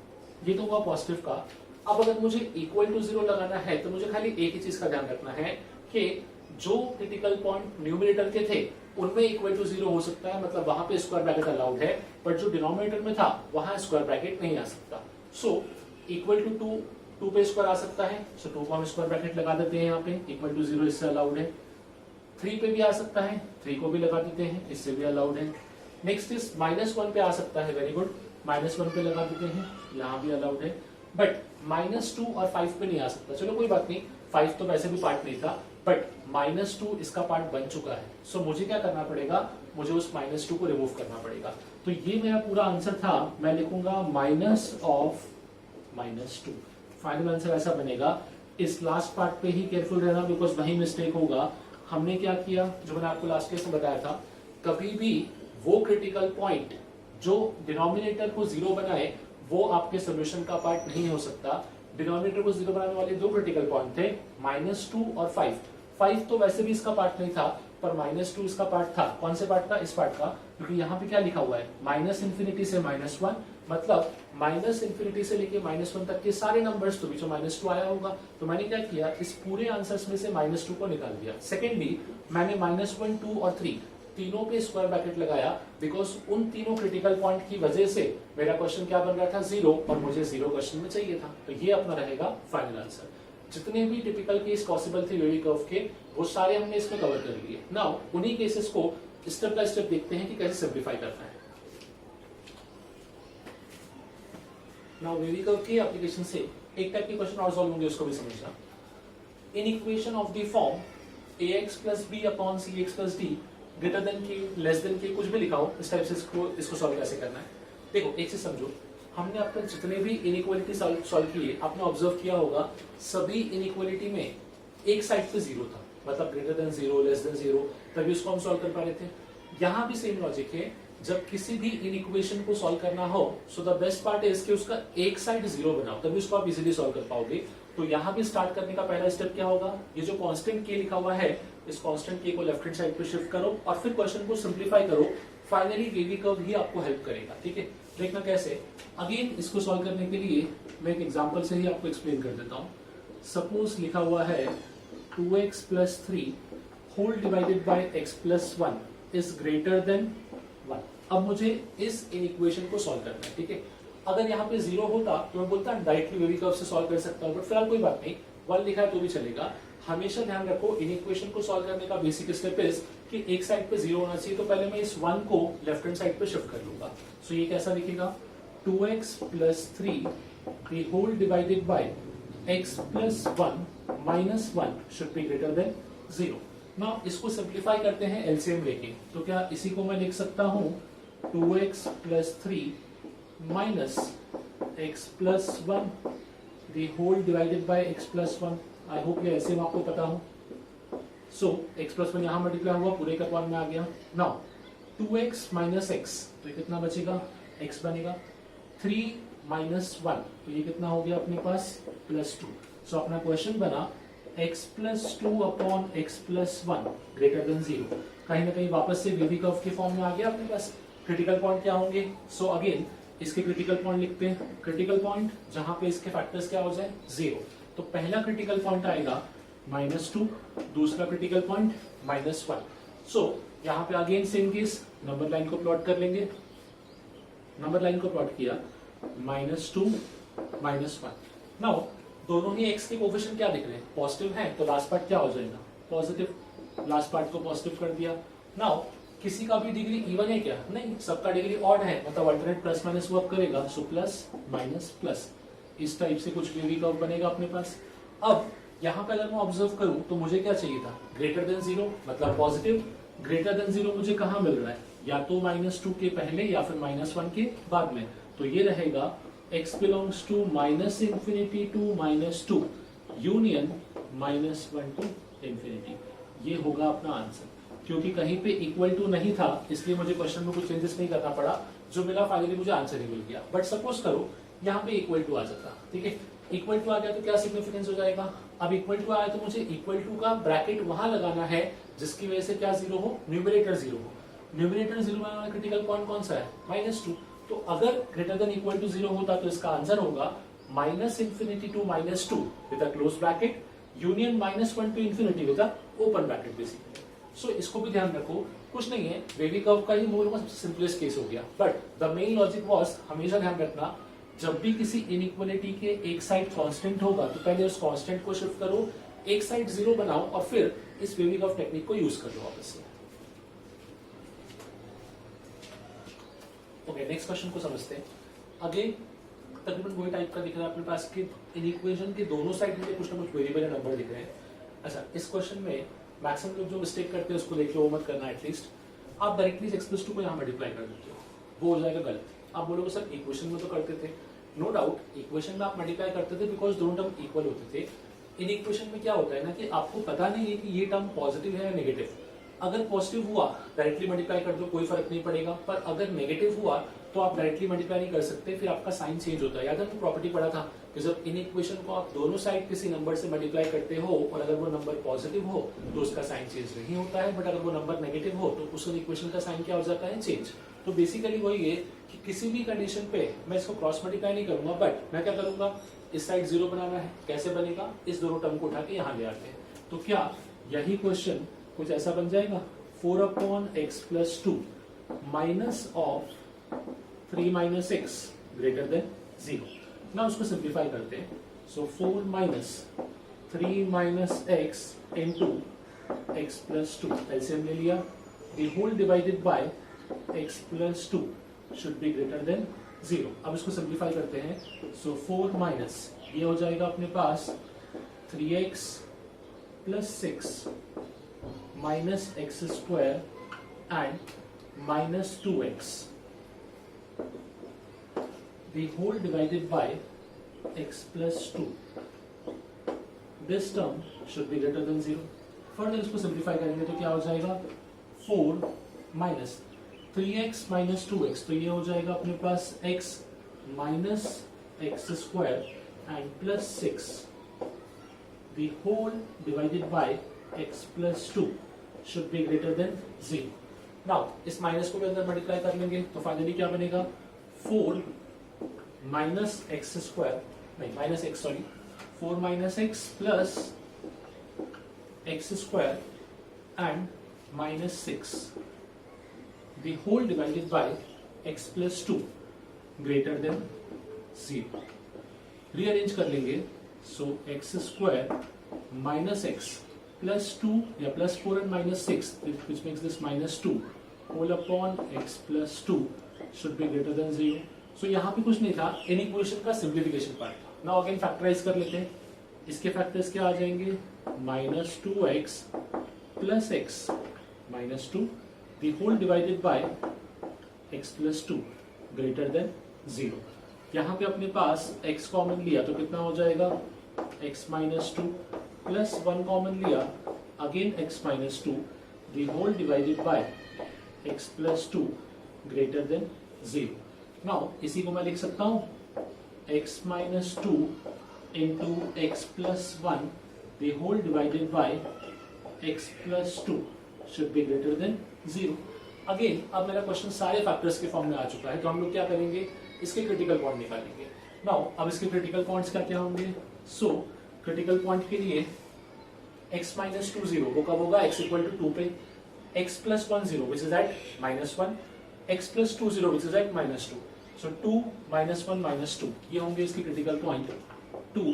ये तो हुआ पॉजिटिव का। अब अगर मुझे इक्वल टू 0 लगाना है तो मुझे खाली एक ही चीज का ध्यान रखना है कि जो क्रिटिकल पॉइंट न्यूमरेटर के थे उनमें इक्वल टू 0 हो सकता है, मतलब वहां पे स्क्वायर ब्रैकेट अलाउड है, बट जो डिनोमिनेटर में था वहां स्क्वायर ब्रैकेट नहीं आ सकता। सो इक्वल टू 2 पे स्क्वायर आ सकता है, सो 2 को हम स्क्वायर ब्रैकेट लगा देते हैं यहाँ पे, इक्वल टू 0 इससे अलाउड है। 3 पे भी आ सकता है, 3 को भी लगा देते हैं, इससे भी अलाउड है। नेक्स्ट इज -1 पे आ सकता है, वेरी गुड, -1 पे लगा देते हैं, यहाँ भी अलाउड है। बट -2 और 5 पे नहीं आ सकता, चलो कोई बात नहीं, 5 तो वैसे भी पार्ट नहीं था, बट -2 इसका पार्ट बन चुका है। सो मुझे क्या करना पड़ेगा, मुझे उस -2 को रिमूव करना पड़ेगा। तो ये मेरा पूरा आंसर था, मैं लिखूंगा -2। फाइनल आंसर ऐसा बनेगा। इस लास्ट पार्ट पे ही केयरफुल रहना, बिकॉज वही मिस्टेक होगा। हमने क्या किया, जो मैंने आपको लास्ट केस में बताया था, कभी भी वो क्रिटिकल पॉइंट जो डिनोमिनेटर को 0 बनाए वो आपके सोल्यूशन का पार्ट नहीं हो सकता। डिनोमिनेटर को 0 बनाने वाले दो क्रिटिकल पॉइंट थे, -2 और 5। 5 तो वैसे भी इसका पार्ट नहीं था, पर -2 इसका पार्ट था। कौन से पार्ट का? इस पार्ट का, क्योंकि यहाँ पे क्या लिखा हुआ है, -∞ से -1, मतलब -∞ से लेके -1 तक के सारे नंबर्स तो बीच में -2 आया होगा। तो मैंने क्या किया, इस पूरे आंसर्स में से -2 को निकाल दिया। सेकेंडली मैंने -1, 2 और 3 तीनों पे स्क्वायर ब्रैकेट लगाया, बिकॉज उन तीनों क्रिटिकल पॉइंट की वजह से मेरा क्वेश्चन क्या बन रहा था, 0, और मुझे 0 क्वेश्चन में चाहिए था। तो ये अपना रहेगा फाइनल आंसर। जितने भी टिपिकल केस पॉसिबल थे वेवी कर्व के, वो सारे हमने इसमें कवर कर लिए। नाउ उन्हीं केसेस को स्टेप बाय स्टेप देखते हैं कि कैसे सिंप्लीफाई करना है। नाउ वेवी कर्व के एप्लीकेशन से एक टाइप के क्वेश्चन और सॉल्व होंगे, उसको भी समझना। In equation of the form ax + b upon cx + d greater than के, लेस देन के, कुछ भी लिखा हो, इस टाइप से इसको सॉल्व कैसे करना है। देखो एक से समझो, हमने अपने जितने भी इनइक्वालिटी सॉल्व किए, आपने ऑब्जर्व किया होगा सभी इनइक्वालिटी में एक साइड पे 0 था, मतलब ग्रेटर देन 0, लेस देन 0, तभी उसको हम सॉल्व कर पा रहे थे। यहाँ भी सेम लॉजिक है, जब किसी भी इनइक्वेशन को सॉल्व करना हो, so the best part is कि उसका एक साइड 0 बनाओ, तभी उसको आप इजीली सॉल्व कर पाओगे। तो यहाँ भी स्टार्ट करने का पहला स्टेप क्या होगा, ये जो कांस्टेंट के लिखा हुआ है, इस कांस्टेंट के को लेफ्ट हैंड साइड पे शिफ्ट करो और फिर क्वेश्चन को सिंप्लीफाई करो। फाइनली वेवी कर्व ही आपको हेल्प करेगा। ठीक है, देखना कैसे। अगेन इसको सॉल्व करने के लिए मैं एक एग्जांपल से ही आपको एक्सप्लेन कर देता हूँ। सपोज लिखा हुआ है 2x + 3 whole divided by x + 1 is greater than 1। अब मुझे इस इक्वेशन को सॉल्व करना है। ठीक है, अगर यहाँ पे 0 होता तो मैं बोलता डायरेक्टली वेवी कर्व से सॉल्व कर सकता हूँ, बट फिलहाल कोई बात नहीं, 1 लिखा है तो भी चलेगा। हमेशा ध्यान रखो, इन इक्वेशन को सॉल्व करने का बेसिक स्टेप इज कि एक साइड पे 0 होना चाहिए, तो पहले मैं इस 1 को लेफ्ट हैंड साइड पे शिफ्ट कर लूंगा। सो ये कैसा दिखेगा, 2x + 3 the whole divided by x + 1 minus 1 should be greater than 0। Now इसको सिंप्लीफाई करते हैं एलसीएम लेके, तो क्या इसी को मैं लिख सकता हूँ 2x + 3 minus x + 1 the whole divided by x + 1। I hope ये एलसीएम आपको पता हो। सो x + 1 यहाँ मल्टीप्लाई हुआ, पूरे का 1 में आ गया। नाउ 2x - x, तो ये कितना बचेगा, x बनेगा। 3 - 1, तो ये कितना हो गया अपने पास, +2। सो अपना क्वेश्चन बना x + 2 upon x + 1 greater than 0। कहीं ना कहीं वापस से वेवी कर्व के फॉर्म में आ गया अपने पास। क्रिटिकल पॉइंट क्या होंगे, सो अगेन इसके क्रिटिकल पॉइंट लिखते हैं। क्रिटिकल पॉइंट जहां पे इसके फैक्टर्स क्या हो जाए, 0। तो पहला क्रिटिकल पॉइंट आएगा -2, दूसरा क्रिटिकल पॉइंट -1। सो यहाँ पे again same case, number line को प्लॉट कर लेंगे। नंबर लाइन को प्लॉट किया, -2 -1। नाउ दोनों ही x के कोफिशिएंट क्या दिख रहे हैं, पॉजिटिव है, तो लास्ट पार्ट क्या हो जाएगा, पॉजिटिव। लास्ट पार्ट को पॉजिटिव कर दिया। नाउ किसी का भी डिग्री इवन है क्या, नहीं, सबका डिग्री ऑड है, मतलब अल्टरनेट प्लस माइनस वर्क करेगा। सो प्लस माइनस प्लस, इस टाइप से कुछ वेवी कर्व बनेगा अपने पास। अब यहाँ पे अगर मैं ऑब्जर्व करूं तो मुझे क्या चाहिए था, ग्रेटर देन 0, मतलब पॉजिटिव। ग्रेटर देन 0 मुझे कहाँ मिल रहा है, या तो -2 के पहले या फिर -1 के बाद में। तो ये रहेगा x belongs to -∞ to -2 union -1 to ∞। ये होगा अपना आंसर। क्योंकि कहीं पे इक्वल टू नहीं था, इसलिए मुझे क्वेश्चन में कुछ चेंजेस नहीं करना पड़ा, जो मिला फाइनली मुझे आंसर ही मिल गया। बट सपोज करो यहाँ पे इक्वल टू आ जाता, ठीक है, इक्वल टू आ गया तो क्या सिग्निफिकेंस हो जाएगा। अब इक्वल टू आया तो मुझे इक्वल टू का ब्रैकेट वहां लगाना है जिसकी वजह से क्या 0 हो, न्यूमरेटर 0 हो। न्यूमरेटर 0 वाला क्रिटिकल पॉइंट कौन सा है, -2। तो अगर ग्रेटर देन इक्वल टू 0 होता तो इसका आंसर होगा -∞ to -2 with a close bracket union -1 to ∞ with a open bracket basically. So इसको भी ध्यान रखो, कुछ नहीं है, वेवी कर्व का ही मूल सबसे सिंपलेस्ट केस हो गया। But the main logic was, हमेशा ध्यान रखना, जब भी किसी इनइक्वालिटी के एक साइड कांस्टेंट होगा तो पहले उस कांस्टेंट को शिफ्ट करो, एक साइड 0 बनाओ और फिर इस वेवी कर्व टेक्निक को यूज कर लो वापस से। ओके, नेक्स्ट क्वेश्चन को समझते हैं। अगेन तकरीबन वही टाइप का दिख रहा है अपने पास कि इन इक्वेशन के दोनों साइड में कुछ ना कुछ वेरिएबल या नंबर दिख रहे हैं। अच्छा, इस क्वेश्चन में मैक्सिमम लोग जो मिस्टेक करते हैं उसको देखिए, वो मत करना एटलीस्ट। आप डायरेक्टली x + 2 को यहाँ मल्टीप्लाई कर देते हो, वो हो जाएगा गलत। आप बोलोगे सर इक्वेशन में तो करते थे, नो डाउट इक्वेशन में आप मल्टीप्लाई करते थे बिकॉज दोनों टर्म इक्वल होते थे। इन इक्वेशन में क्या होता है ना कि आपको पता नहीं है कि ये टर्म पॉजिटिव है या नेगेटिव। अगर पॉजिटिव हुआ डायरेक्टली मल्टीप्लाई कर दो, कोई फर्क नहीं पड़ेगा, पर अगर नेगेटिव हुआ तो आप डायरेक्टली मल्टीप्लाई नहीं कर सकते, फिर आपका साइन चेंज होता है। याद है प्रॉपर्टी पढ़ा था कि जब इन इक्वेशन को आप दोनों साइड किसी नंबर से मल्टीप्लाई करते हो और अगर वो नंबर पॉजिटिव हो तो उसका साइन चेंज नहीं होता है, बट अगर वो नंबर नेगेटिव हो तो उस इक्वेशन का साइन क्या हो जाता है, चेंज। तो बेसिकली वही है कि किसी भी कंडीशन पे मैं इसको क्रॉस मल्टीप्लाई नहीं करूंगा, बट मैं क्या करूंगा, इस साइड 0 बनाना है। कैसे बनेगा, इस दोनों टर्म को उठा के यहाँ ले आते हैं। तो क्या यही क्वेश्चन कुछ ऐसा बन जाएगा, 4/x + 2 minus of 3 - x greater than 0। ना उसको सिंप्लीफाई करते हैं। So 4 - 3 - x into x + 2 LCM ले लिया, the whole divided by x + 2 should be greater than 0। अब इसको सिंप्लीफाई करते हैं। सो 4 माइनस ये हो जाएगा अपने पास 3x + 6 minus x square and minus 2x, the whole divided by x + 2. This term should be greater than 0. Further इसको simplify करेंगे तो क्या हो जाएगा, 4 minus 3x minus 2x, तो ये हो जाएगा अपने पास x minus x square and plus 6, the whole divided by x + 2 should be greater than 0. Now इस माइनस को भी अंदर मल्टीप्लाई कर लेंगे तो फाइनली क्या बनेगा, 4 minus x square, नहीं minus x, sorry 4 minus x plus x square and minus 6, the whole divided by x + 2 greater than 0. Rearrange कर लेंगे। सो x square minus x plus 2 या plus 4 and minus 6, which makes this minus 2 whole upon x plus 2 should be greater than 0. So यहाँ पे कुछ नहीं था, in equation का simplification part था। नाउ अगेन फैक्टराइज कर लेते हैं। इसके फैक्टर्स क्या आ जाएंगे, -2x plus x minus 2 the whole divided by x plus 2 greater than 0. यहाँ पे अपने पास x कॉमन लिया तो कितना हो जाएगा, x minus 2 प्लस 1 कॉमन लिया, again x minus 2 the whole divided by x plus 2 greater than 0. Now इसी को मैं लिख सकता हूँ x minus 2 into x plus 1 the whole divided by x plus 2 should be greater than 0. Again अब मेरा question सारे फैक्टर्स के फॉर्म में आ चुका है, तो हम लोग क्या करेंगे, इसके क्रिटिकल पॉइंट निकालेंगे। नाउ अब इसके क्रिटिकल पॉइंट्स क्या क्या होंगे। सो क्रिटिकल पॉइंट के लिए x minus 2 0 वो कब होगा, x equal to 2 पे, x plus 1 0 which is at -1, x plus 2 0 which is at -2. So 2 -1 -2 ये होंगे इसके critical point, 2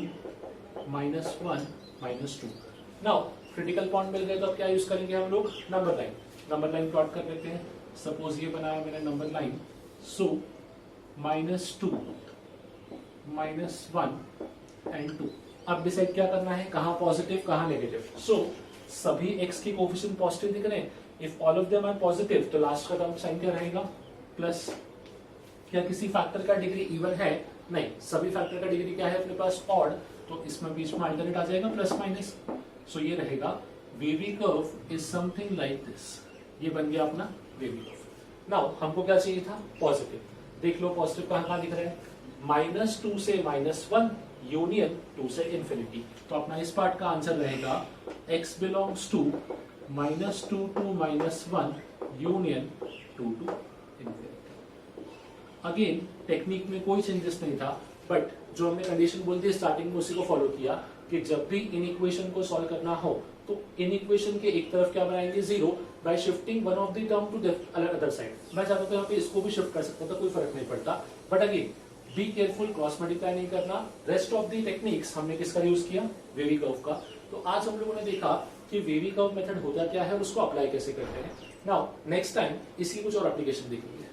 -1 -2। Now critical point मिल गए तो अब क्या यूज करेंगे हम लोग, number line. Number line plot कर लेते हैं। सपोज ये बनाया मैंने नंबर लाइन। So -2 -1 and 2। अब डिसाइड क्या करना है, कहाँ पॉजिटिव कहाँ नेगेटिव। सो सभी x की कोफिशिएंट पॉजिटिव दिख रहे हैं, if all of them are positive तो लास्ट का टर्म साइन क्या रहेगा, प्लस। क्या किसी फैक्टर का डिग्री इवन है, नहीं, सभी फैक्टर का डिग्री क्या है अपने पास, ऑड, तो इसमें बीच में अल्टरनेट आ जाएगा प्लस माइनस। सो ये रहेगा wavy curve is something like this, ये बन गया अपना वेवी कर्व। नाउ हमको क्या चाहिए था, पॉजिटिव। देख लो पॉजिटिव कहाँ दिख रहा है, -2 से -1 यूनियन 2 से इंफिनिटी। तो अपना इस पार्ट का आंसर रहेगा x belongs to -2 to -1 union 2 to infinity. Again technique में कोई चेंजेस नहीं था, बट जो हमने कंडीशन बोल दी स्टार्टिंग में उसी को फॉलो किया कि जब भी इन इक्वेशन को सॉल्व करना हो तो इन इक्वेशन के एक तरफ क्या बनाएंगे, 0 by shifting one of the term to the other side. मैं चाहता था यहाँ पे इसको भी शिफ्ट कर सकता था, कोई फर्क नहीं पड़ता, but again be careful, cross multiply नहीं करना। रेस्ट ऑफ द टेक्निक्स हमने किसका यूज किया, वेवी कर्व का। तो आज हम लोगों ने देखा कि वेवी कर्व मेथड होता क्या है और उसको अप्लाई कैसे करते हैं। नाउ नेक्स्ट टाइम इसकी कुछ और एप्लीकेशन देखेंगे।